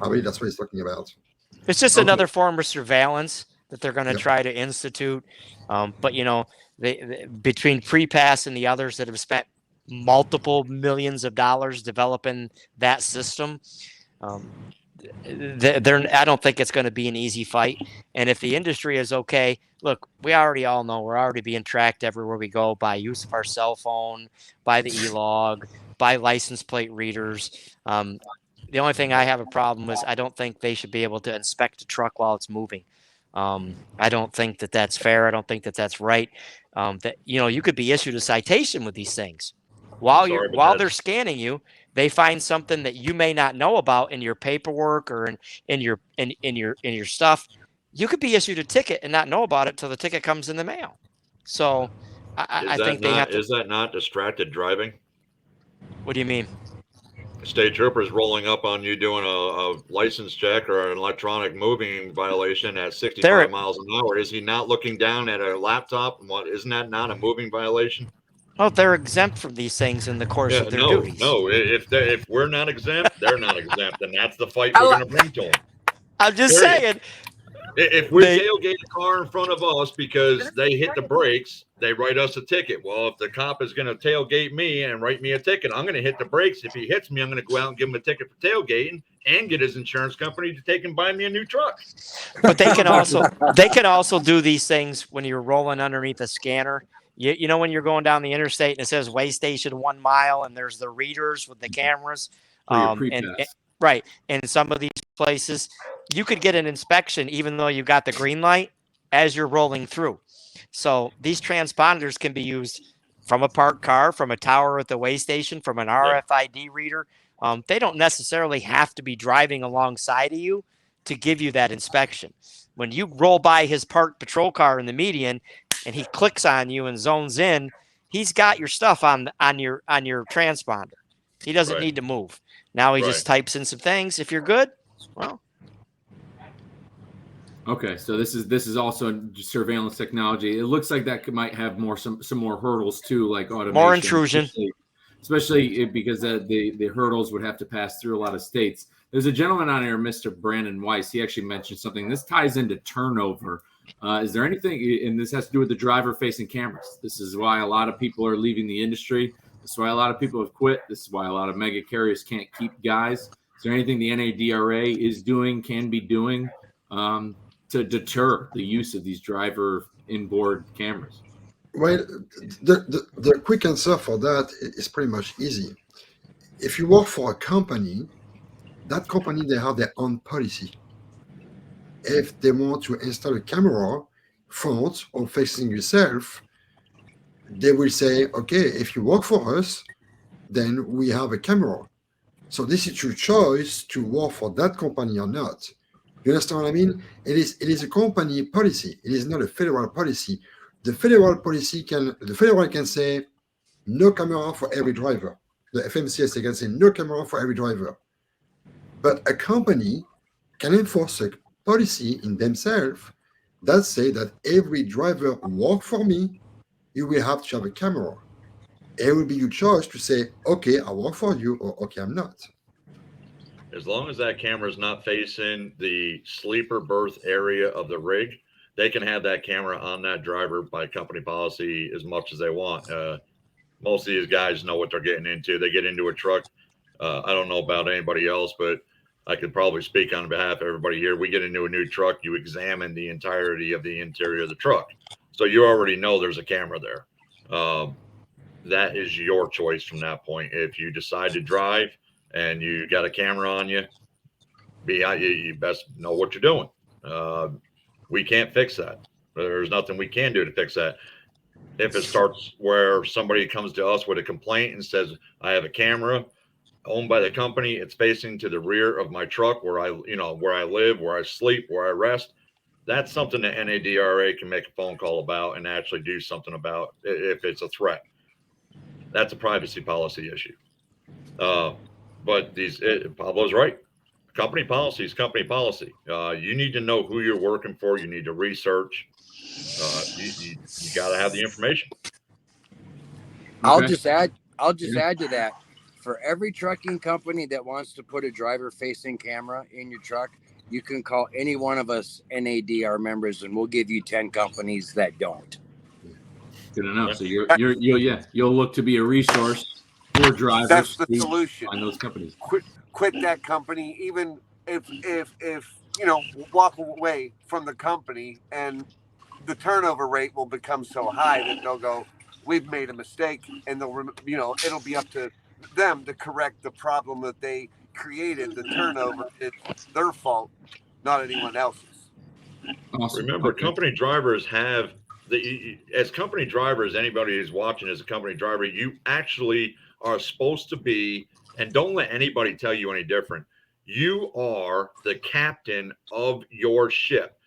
I believe that's what he's talking about. It's just another form of surveillance that they're going to try to institute. But, they between PrePass and the others that have spent multiple millions of dollars developing that system, I don't think it's going to be an easy fight. And if the industry is okay, look, we already all know we're already being tracked everywhere we go by use of our cell phone, by the e-log, by license plate readers. The only thing I have a problem is I don't think they should be able to inspect a truck while it's moving. I don't think that that's fair. I don't think that that's right. That you could be issued a citation with these things while they're scanning you. They find something that you may not know about in your paperwork or in your stuff. You could be issued a ticket and not know about it till the ticket comes in the mail. So I think they have to. Is that not distracted driving? What do you mean? State troopers rolling up on you doing a license check or an electronic moving violation at 65 miles an hour. Is he not looking down at a laptop? What, isn't that not a moving violation? Oh, they're exempt from these things in the course of their duties. No. If we're not exempt, they're not exempt, and that's the fight we're going to bring to them. I'm just saying. If we tailgate a car in front of us because they hit the brakes, they write us a ticket. Well, if the cop is going to tailgate me and write me a ticket, I'm going to hit the brakes. If he hits me, I'm going to go out and give him a ticket for tailgating and get his insurance company to take and buy me a new truck. But they can also do these things when you're rolling underneath a scanner. You know, when you're going down the interstate and it says way station 1 mile and there's the readers with the cameras. Right. And some of these places, you could get an inspection even though you got the green light as you're rolling through. So these transponders can be used from a parked car, from a tower at the way station, from an RFID reader. They don't necessarily have to be driving alongside of you to give you that inspection. When you roll by his parked patrol car in the median and he clicks on you and zones in, he's got your stuff on your transponder. He doesn't need to move. Now he just types in some things. If you're good, well. Okay, so this is also surveillance technology. It looks like that might have some more hurdles too, like automation. More intrusion. Especially because the hurdles would have to pass through a lot of states. There's a gentleman on here, Mr. Brandon Weiss. He actually mentioned something. This ties into turnover. Is there anything, and this has to do with the driver-facing cameras. This is why a lot of people are leaving the industry. This is why a lot of people have quit. This is why a lot of mega carriers can't keep guys. Is there anything the N.A.D.R.A. is doing, can be doing, to deter the use of these driver inboard cameras? Well, the quick answer for that is pretty much easy. If you work for a company, that company, they have their own policy. If they want to install a camera front or facing yourself, they will say, okay, if you work for us, then we have a camera. So this is your choice to work for that company or not. You understand what I mean? It is a company policy. It is not a federal policy. The federal can say no camera for every driver. The FMCSA can say no camera for every driver. But a company can enforce a policy in themselves that say that every driver work for me, you will have to have a camera. It will be your choice to say, okay, I work for you, or okay, I'm not. As long as that camera is not facing the sleeper berth area of the rig, they can have that camera on that driver by company policy as much as they want. Most of these guys know what they're getting into. They get into a truck. I don't know about anybody else, but I could probably speak on behalf of everybody here. We get into a new truck, you examine the entirety of the interior of the truck. So you already know there's a camera there. That is your choice from that point. If you decide to drive and you got a camera on you, you best know what you're doing. We can't fix that. There's nothing we can do to fix that. If it starts where somebody comes to us with a complaint and says, I have a camera owned by the company, it's facing to the rear of my truck where I live, where I sleep, where I rest, that's something that N.A.D.R.A. can make a phone call about and actually do something about if it's a threat. That's a privacy policy issue. But Pablo's right. Company policy is company policy. You need to know who you're working for. You need to research. You got to have the information. Okay. I'll just add to that. For every trucking company that wants to put a driver-facing camera in your truck, you can call any one of us N.A.D.R. members, and we'll give you 10 companies that don't. Good enough. So you'll look to be a resource for drivers. That's the solution. Find those companies. Quit that company, even if walk away from the company, and the turnover rate will become so high that they'll go, we've made a mistake, and it'll be up to them to correct the problem that they created. The turnover is their fault, not anyone else's. Awesome. Remember, company drivers have as company drivers, anybody who's watching as a company driver, you actually are supposed to be, and don't let anybody tell you any different. You are the captain of your ship.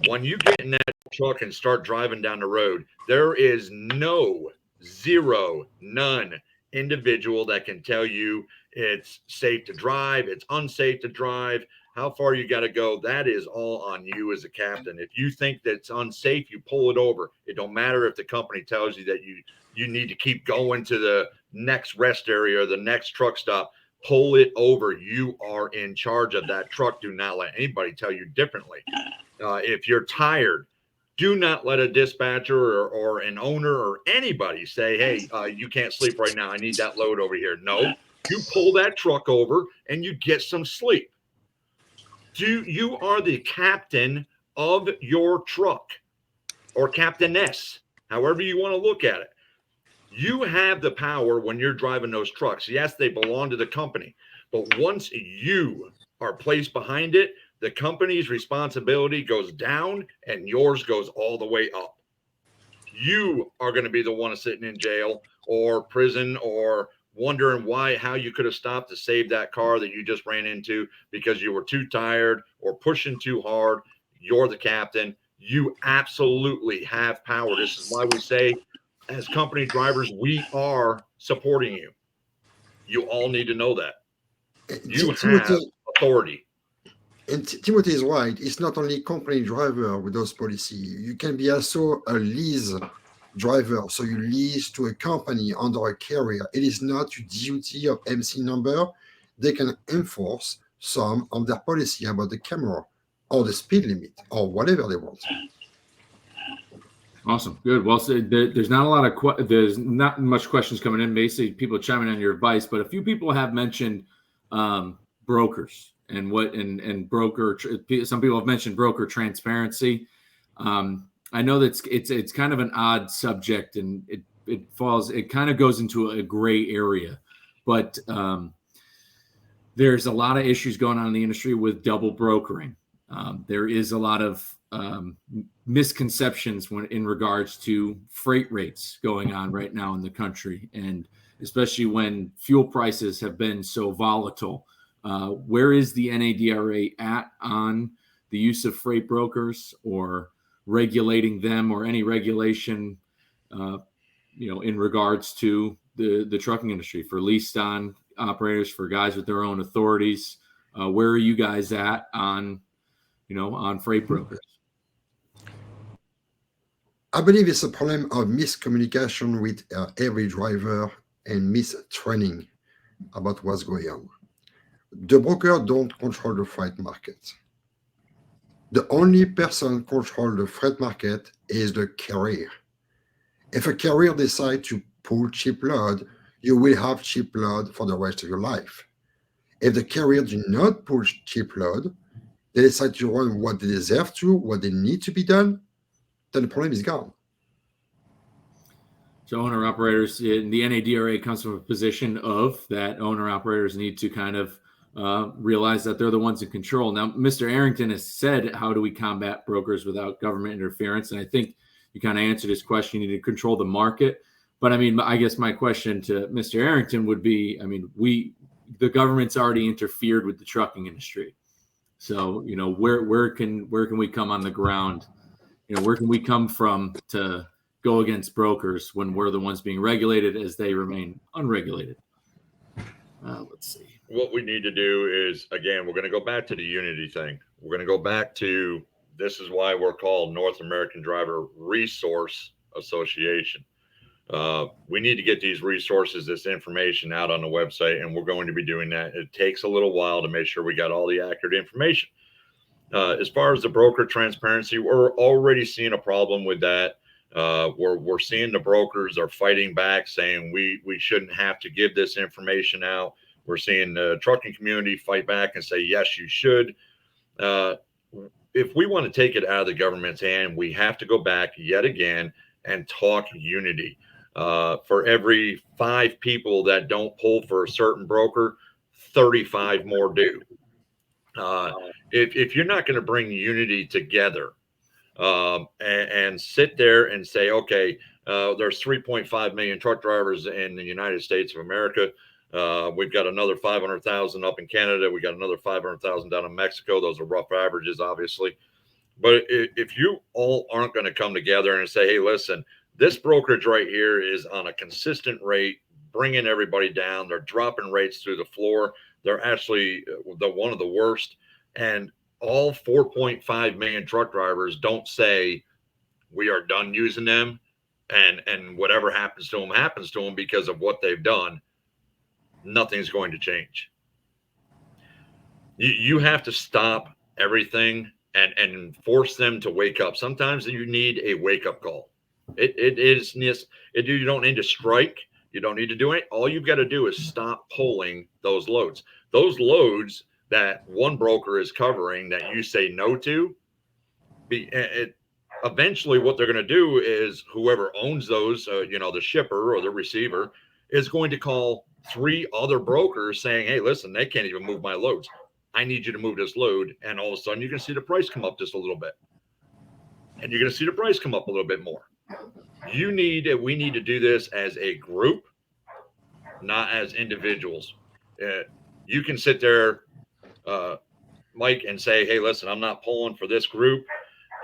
When you get in that truck and start driving down the road, there is none individual that can tell you it's safe to drive, it's unsafe to drive, how far you got to go. That is all on you as a captain. If you think that it's unsafe, you pull it over. It don't matter if the company tells you that you need to keep going to the next rest area or the next truck stop. Pull it over. You are in charge of that truck. Do not let anybody tell you differently. If you're tired, do not let a dispatcher or an owner or anybody say, hey, you can't sleep right now. I need that load over here. No, you pull that truck over and you get some sleep. You are the captain of your truck, or captainess, however you want to look at it. You have the power when you're driving those trucks. Yes, they belong to the company, but once you are placed behind it, the company's responsibility goes down and yours goes all the way up. You are going to be the one sitting in jail or prison or wondering how you could have stopped to save that car that you just ran into because you were too tired or pushing too hard. You're the captain. You absolutely have power. This is why we say, as company drivers, we are supporting you. You all need to know that. You have authority. And Timothy is right. It's not only company driver with those policy. You can be also a lease driver. So you lease to a company under a carrier. It is not your duty of MC number. They can enforce some of their policy about the camera or the speed limit or whatever they want. Awesome. Good. Well, so there's not a lot of there's not much questions coming in. Basically, people chiming on your advice, but a few people have mentioned brokers and broker. Some people have mentioned broker transparency. I know that it's kind of an odd subject, and it kind of goes into a gray area, but there's a lot of issues going on in the industry with double brokering. There is a lot of misconceptions in regards to freight rates going on right now in the country, and especially when fuel prices have been so volatile. Where is the N.A.D.R.A at on the use of freight brokers or regulating them, or any regulation, in regards to the trucking industry for leased on operators, for guys with their own authorities? Where are you guys at on freight brokers? I believe it's a problem of miscommunication with every driver and mistraining about what's going on. The broker don't control the freight market. The only person control the freight market is the carrier. If a carrier decides to pull cheap load, you will have cheap load for the rest of your life. If the carrier do not pull cheap load, they decide to run what they deserve to, what they need to be done, then the problem is gone. So owner-operators, the N.A.D.R.A comes from a position of that owner-operators need to kind of realize that they're the ones in control. Now, Mr. Arrington has said, how do we combat brokers without government interference? And I think you kind of answered his question. You need to control the market. But I mean, I guess my question to Mr. Arrington would be, I mean, the government's already interfered with the trucking industry. So, where can we come on the ground? Where can we come from to go against brokers when we're the ones being regulated as they remain unregulated? Let's see. What we need to do is, again, we're going to go back to the unity thing. We're going to go back to, this is why we're called North American Driver Resource Association. We need to get these resources, this information out on the website, and we're going to be doing that. It takes a little while to make sure we got all the accurate information. As far as the broker transparency, we're already seeing a problem with that. We're seeing the brokers are fighting back, saying we shouldn't have to give this information out. We're seeing the trucking community fight back and say, yes, you should. If we want to take it out of the government's hand, we have to go back yet again and talk unity. For every 5 people that don't pull for a certain broker, 35 more do. If you're not going to bring unity together and sit there and say, okay, there's 3.5 million truck drivers in the United States of America. We've got another 500,000 up in Canada. We got another 500,000 down in Mexico. Those are rough averages, obviously. But if you all aren't going to come together and say, hey, listen, this brokerage right here is on a consistent rate, bringing everybody down. They're dropping rates through the floor. They're actually one of the worst. And all 4.5 million truck drivers don't say we are done using them, and whatever happens to them because of what they've done. Nothing's going to change. You have to stop everything and force them to wake up. Sometimes you need a wake up call. You don't need to strike. You don't need to do it. All you've got to do is stop pulling those loads. Those loads that one broker is covering that you say no to, eventually what they're going to do is whoever owns those, the shipper or the receiver, is going to call 3 other brokers saying, hey, listen, they can't even move my loads. I need you to move this load. And all of a sudden you're going to see the price come up just a little bit. And you're going to see the price come up a little bit more. We need to do this as a group, not as individuals. You can sit there, Mike, and say, hey, listen, I'm not pulling for this group.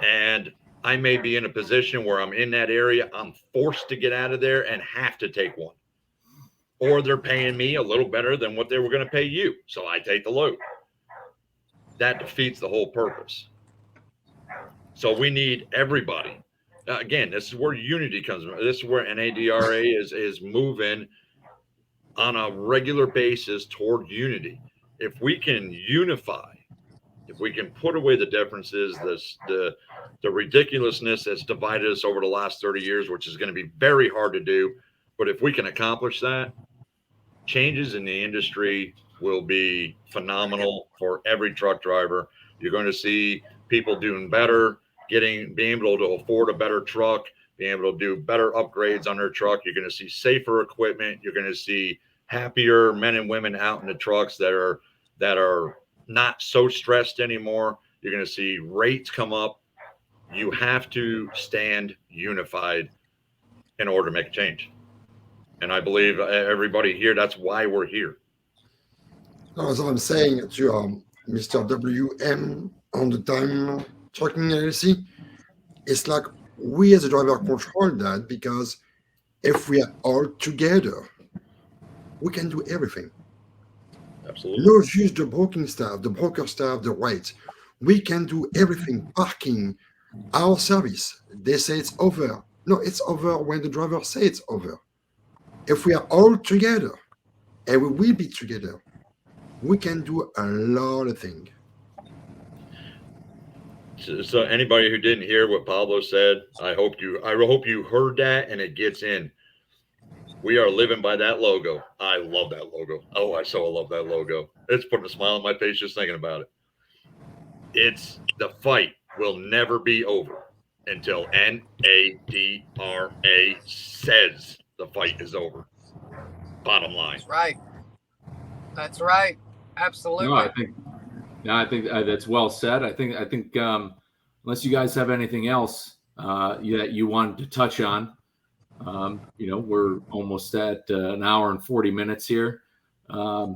And I may be in a position where I'm in that area. I'm forced to get out of there and have to take one. Or they're paying me a little better than what they were going to pay you. So I take the load. That defeats the whole purpose. So we need everybody. Again, this is where unity comes from. This is where N.A.D.R.A is moving on a regular basis toward unity. If we can unify, if we can put away the differences, the ridiculousness that's divided us over the last 30 years, which is going to be very hard to do. But if we can accomplish that, changes in the industry will be phenomenal for every truck driver. You're going to see people doing better, being able to afford a better truck, being able to do better upgrades on their truck. You're going to see safer equipment. You're going to see happier men and women out in the trucks that are not so stressed anymore. You're going to see rates come up. You have to stand unified in order to make a change. And I believe everybody here, that's why we're here. As I'm saying to Mr. WM on the time trucking LLC, it's like we as a driver control that, because if we are all together, we can do everything. Absolutely. Not just the broker staff, the rates. We can do everything. Parking, our service. They say it's over. No, it's over when the driver says it's over. If we are all together, and we will be together, we can do a lot of things. So anybody who didn't hear what Pablo said, I hope you heard that and it gets in. We are living by that logo. I love that logo. Oh, I so love that logo. It's putting a smile on my face just thinking about it. It's the fight will never be over until N.A.D.R.A says the fight is over. Bottom line. That's right. That's right. Absolutely. No, I think that's well said. I think unless you guys have anything else that you wanted to touch on, we're almost at an hour and 40 minutes here. I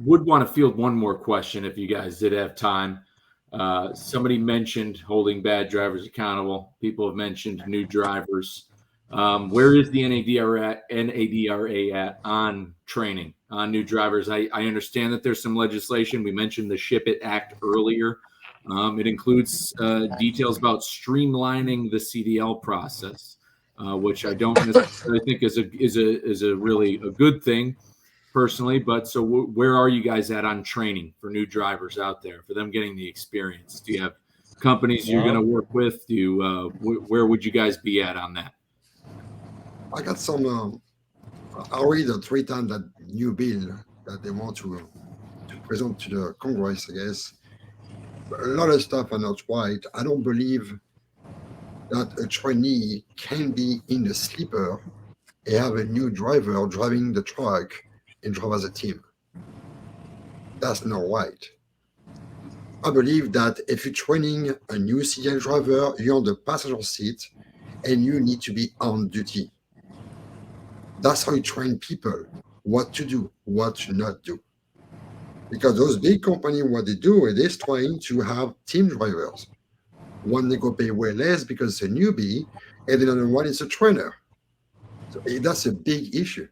would want to field one more question if you guys did have time. Somebody mentioned holding bad drivers accountable. People have mentioned new drivers. Where is the N.A.D.R.A at on training on new drivers? I understand that there's some legislation. We mentioned the Ship It Act earlier. It includes details about streamlining the CDL process, which I don't necessarily think is a really a good thing personally. But so where are you guys at on training for new drivers out there, for them getting the experience? Do you have companies you're going to work with? Where would you guys be at on that? I got some. I read 3 times that new bill that they want to present to the Congress, I guess. But a lot of stuff are not right. I don't believe that a trainee can be in the sleeper and have a new driver driving the truck and drive as a team. That's not right. I believe that if you're training a new CDL driver, you're on the passenger seat and you need to be on duty. That's how you train people, what to do, what to not do. Because those big companies, what they do is they're trying to have team drivers. One they go pay way less because it's a newbie, and then another one is a trainer. So that's a big issue.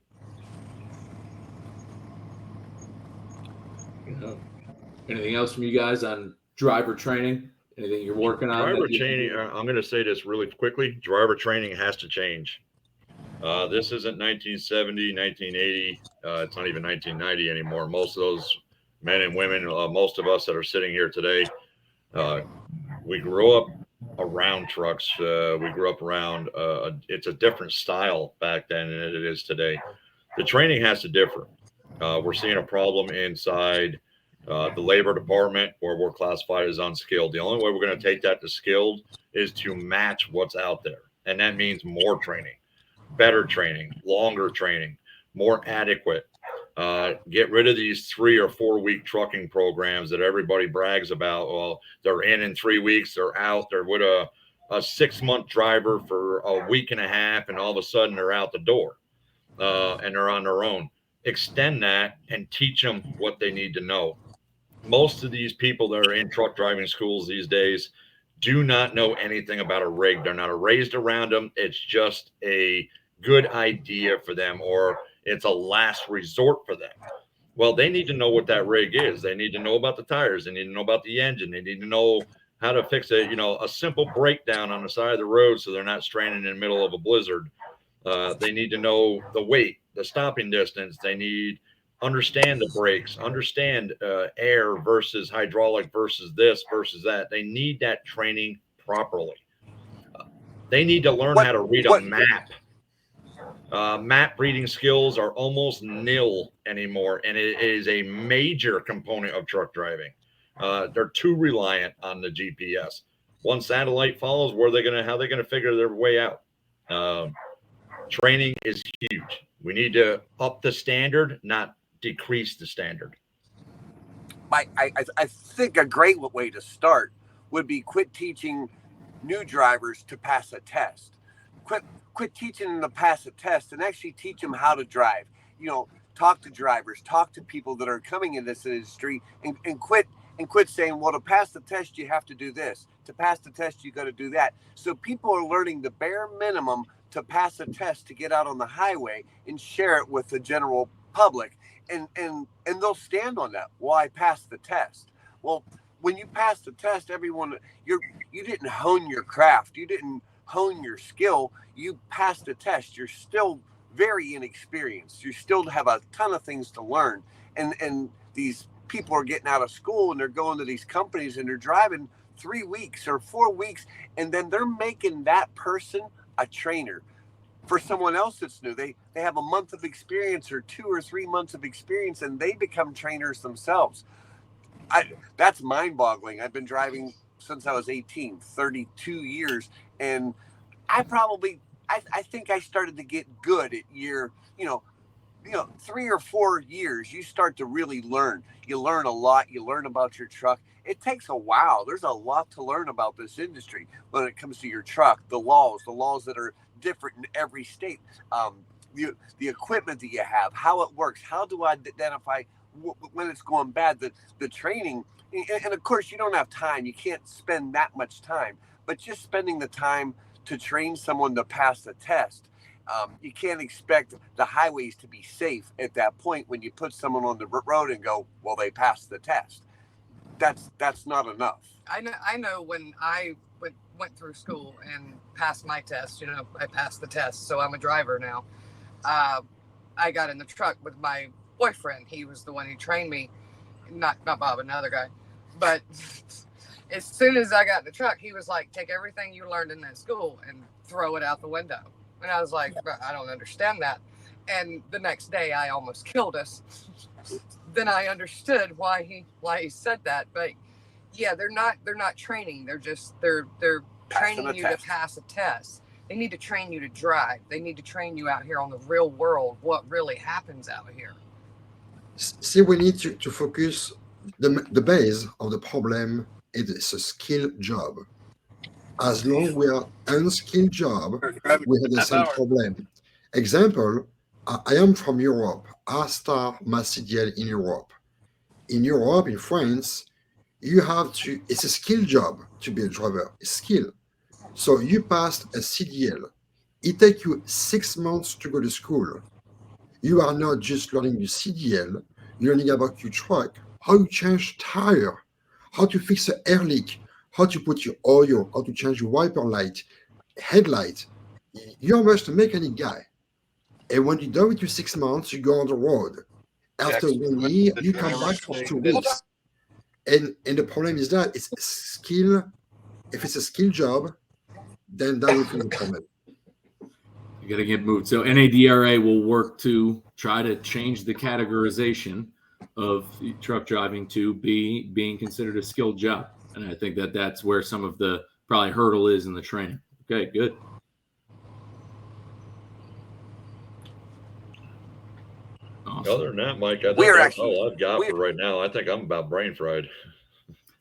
Anything else from you guys on driver training? Anything you're working on? Driver training, I'm going to say this really quickly. Driver training has to change. This isn't 1970, 1980. It's not even 1990 anymore. Most of those men and women, most of us that are sitting here today, we grew up around trucks. We grew up around, it's a different style back then than it is today. The training has to differ. We're seeing a problem inside the labor department where we're classified as unskilled. The only way we're going to take that to skilled is to match what's out there. And that means more training, better training, longer training, more adequate. Get rid of these 3 or 4 week trucking programs that everybody brags about. Well, they're in 3 weeks, they're out, they're with a 6-month driver for a week and a half, and all of a sudden they're out the door and they're on their own. Extend that and teach them what they need to know. Most of these people that are in truck driving schools these days do not know anything about a rig. They're not raised around them. It's just a good idea for them, or it's a last resort for them. Well, they need to know what that rig is. They need to know about the tires. They need to know about the engine. They need to know how to fix a simple breakdown on the side of the road so they're not stranded in the middle of a blizzard. They need to know the weight, the stopping distance. They need understand the brakes, understand air versus hydraulic versus this versus that. They need that training properly. They need to learn how to read a map. Map reading skills are almost nil anymore, and it is a major component of truck driving. They're too reliant on the GPS. One satellite follows, how they gonna figure their way out? Training is huge. We need to up the standard, not decrease the standard. I think a great way to start would be quit teaching new drivers to pass a test. Quit teaching them to pass a test and actually teach them how to drive. Talk to drivers, talk to people that are coming in this industry, and quit saying, well, to pass the test you have to do this. To pass the test you got to do that. So people are learning the bare minimum to pass a test to get out on the highway and share it with the general public, and they'll stand on that. Well, I passed the test. Well, when you pass the test, you didn't hone your craft, you didn't hone your skill, you passed the test. You're still very inexperienced, you still have a ton of things to learn, and these people are getting out of school and they're going to these companies and they're driving 3 weeks or 4 weeks, and then they're making that person a trainer for someone else that's new. They have a month of experience or 2 or 3 months of experience, and they become trainers themselves. That's mind-boggling. I've been driving since I was 18, 32 years, and I think I started to get good at year, 3 or 4 years. You start to really learn. You learn a lot. You learn about your truck. It takes a while. There's a lot to learn about this industry when it comes to your truck, the laws that are different in every state, the equipment that you have, how it works, how do I identify when it's going bad, the training. And of course, you don't have time. You can't spend that much time, but just spending the time to train someone to pass the test. You can't expect the highways to be safe at that point when you put someone on the road and go, well, they passed the test. That's not enough. I know when I went through school and passed my test, I passed the test, so I'm a driver now. I got in the truck with my boyfriend. He was the one who trained me, not Bob, another guy. But as soon as I got in the truck, he was like, take everything you learned in that school and throw it out the window. And I was like, I don't understand that. And the next day I almost killed us. Then I understood why he said that. But yeah, they're not training. They're training you to pass a test. They need to train you to drive. They need to train you out here on the real world, what really happens out here. See, we need to focus. The base of the problem is it's a skilled job. As long as we are unskilled job, we have the same problem. Example, I am from Europe. I start my CDL in Europe. In Europe, in France, you have to, it's a skill job to be a driver, a skill. So you passed a CDL. It takes you 6 months to go to school. You are not just learning the CDL, you're learning about your truck, how you change tire, how to fix an air leak, how to put your oil, how to change your wiper light, headlight. You're almost a mechanic guy. And when you're done with your 6 months, you go on the road. After 1 year, you come back for 2 weeks. And the problem is that it's a skill. If it's a skill job, then that will be the problem. You got to get moved. So N.A.D.R.A will work to try to change the categorization of truck driving to being considered a skilled job. And I think that that's where some of the probably hurdle is in the training. Okay, good. Awesome. Other than that, Mike, I think that's all I've got for right now. I think I'm about brain fried.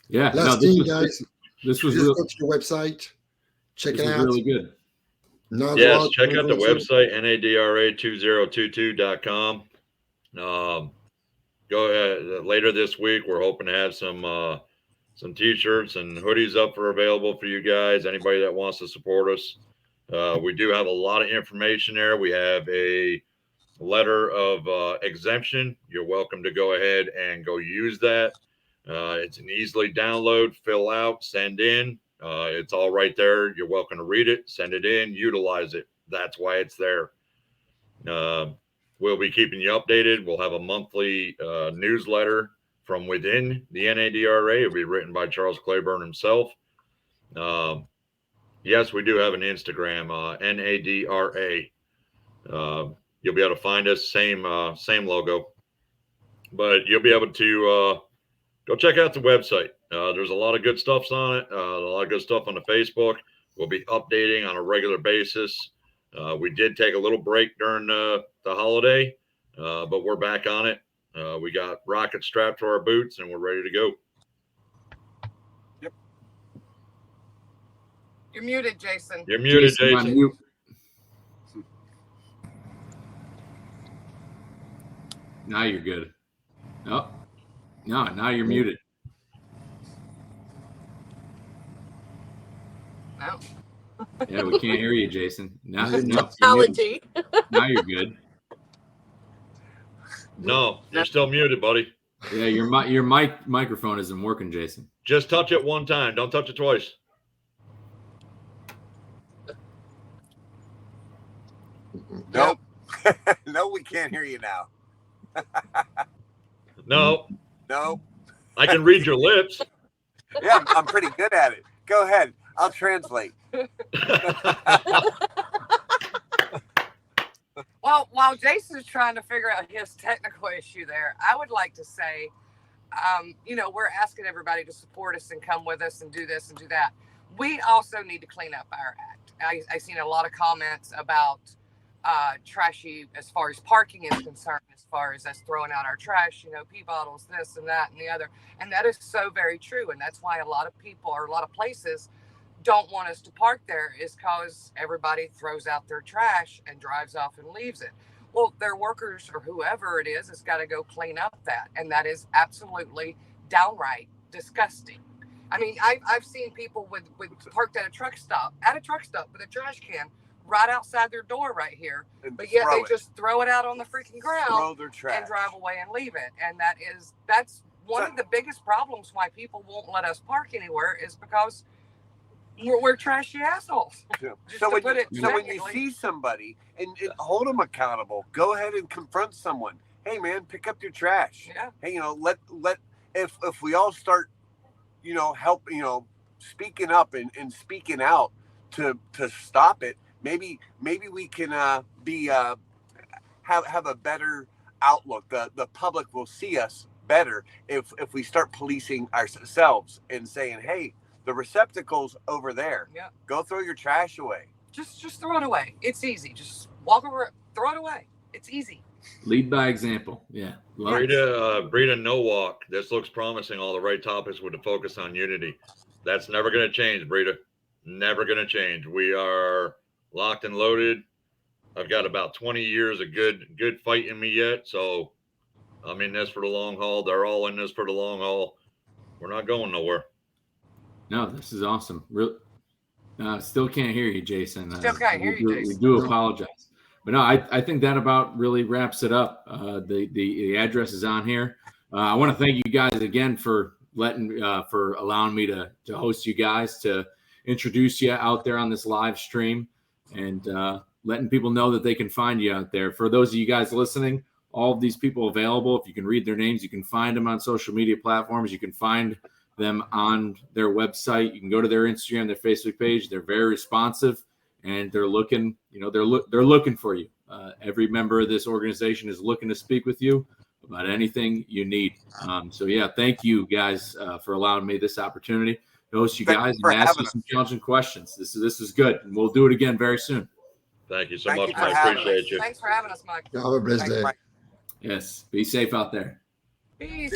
Yeah. Last thing, guys, this was just go to your website, check it out. Really good. Yes, check out the website, N.A.D.R.A. 2022.com. Go ahead. Later this week, we're hoping to have some T-shirts and hoodies up for available for you guys. Anybody that wants to support us, we do have a lot of information there. We have a letter of exemption. You're welcome to go ahead and go use that. It's an easily download, fill out, send in. It's all right there. You're welcome to read it, send it in, utilize it. That's why it's there. We'll be keeping you updated. We'll have a monthly newsletter from within the N.A.D.R.A. It'll be written by Charles Claiborne himself. Yes, we do have an Instagram, N.A.D.R.A. You'll be able to find us, same logo. But you'll be able to go check out the website. There's a lot of good stuff on it, a lot of good stuff on the Facebook. We'll be updating on a regular basis. We did take a little break during the holiday, but we're back on it. We got rockets strapped to our boots, and we're ready to go. Yep. You're muted, Jason. You're muted, Jason. Now you're good. Oh, no, now you're muted. No. Yeah, we can't hear you, Jason. Now, no, now you're good. No, you're still muted, buddy. Yeah, your microphone isn't working, Jason. Just touch it one time. Don't touch it twice. Nope. No, we can't hear you now. No. No. I can read your lips. Yeah, I'm pretty good at it. Go ahead. I'll translate. Well, while Jason's trying to figure out his technical issue there, I would like to say, we're asking everybody to support us and come with us and do this and do that. We also need to clean up our act. I've seen a lot of comments about trashy as far as parking is concerned, as far as us throwing out our trash, pee bottles, this and that and the other. And that is so very true. And that's why a lot of people or a lot of places don't want us to park there, is because everybody throws out their trash and drives off and leaves it. Well, their workers or whoever it is has got to go clean up that. And that is absolutely downright disgusting. I mean, I've seen people with parked at a truck stop with a trash can right outside their door right here, but yet they just throw it out on the freaking ground and drive away and leave it. And that's one of the biggest problems why people won't let us park anywhere, is because we're trashy assholes. Yeah. So when you see somebody and hold them accountable, go ahead and confront someone. Hey man, pick up your trash. Yeah. Hey, let if we all start, help, speaking up and speaking out to stop it, maybe we can have a better outlook. The public will see us better if we start policing ourselves and saying, hey, the receptacle's over there. Yeah. Go throw your trash away. Just throw it away. It's easy. Just walk over, throw it away. It's easy. Lead by example. Yeah. Brita, no walk. This looks promising. All the right topics with a focus on unity. That's never going to change, Brita. Never going to change. We are locked and loaded. I've got about 20 years of good fight in me yet. So I'm in this for the long haul. They're all in this for the long haul. We're not going nowhere. No, this is awesome. Still can't hear you, Jason. Still can't hear you, Jason. We do apologize. But no, I think that about really wraps it up. The address is on here. I want to thank you guys again for allowing me to host you guys, to introduce you out there on this live stream, and letting people know that they can find you out there. For those of you guys listening, all of these people available, if you can read their names, you can find them on social media platforms. You can find them on their website. You can go to their Instagram, their Facebook page. They're very responsive, and they're looking, they're looking for you. Every member of this organization is looking to speak with you about anything you need. So yeah, thank you guys for allowing me this opportunity to host you guys and ask you some challenging questions. This is good, and we'll do it again very soon. Thank you so much, Mike. Appreciate you. Thanks for having us, Mike. Have a blessed day. Yes, be safe out there. Peace.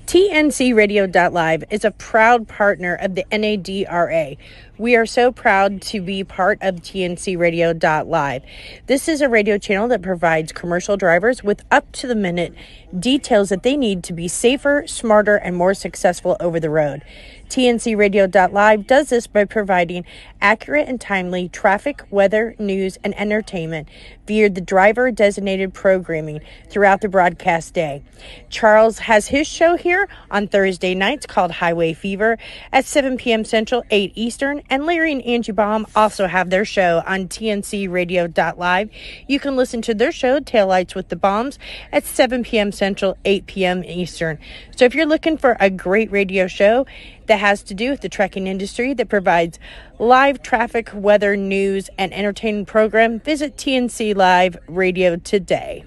TNCRadio.live is a proud partner of the N.A.D.R.A. We are so proud to be part of TNCRadio.live. This is a radio channel that provides commercial drivers with up-to-the-minute details that they need to be safer, smarter, and more successful over the road. TNCRadio.live does this by providing accurate and timely traffic, weather, news, and entertainment via the driver-designated programming throughout the broadcast day. Charles has his show here on Thursday nights called Highway Fever at 7 p.m. Central, 8 Eastern, and Larry and Angie Baum also have their show on TNCRadio.live. You can listen to their show, Taillights with the Bombs, at 7 p.m. Central, 8 p.m. Eastern. So if you're looking for a great radio show that has to do with the trucking industry, that provides live traffic, weather, news, and entertainment program, visit TNC Live Radio today.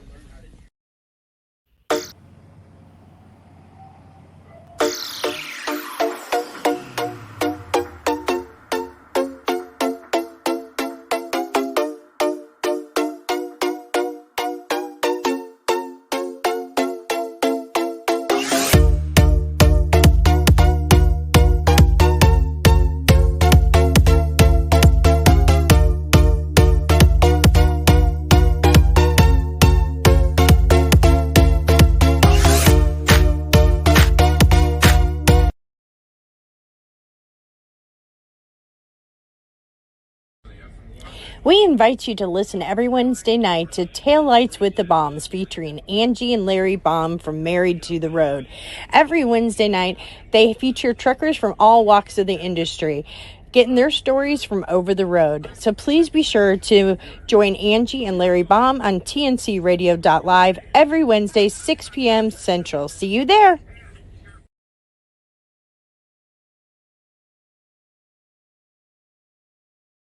We invite you to listen every Wednesday night to Taillights with the Bombs, featuring Angie and Larry Baum from Married to the Road. Every Wednesday night, they feature truckers from all walks of the industry, getting their stories from over the road. So please be sure to join Angie and Larry Baum on TNCRadio.live every Wednesday, 6 p.m. Central. See you there.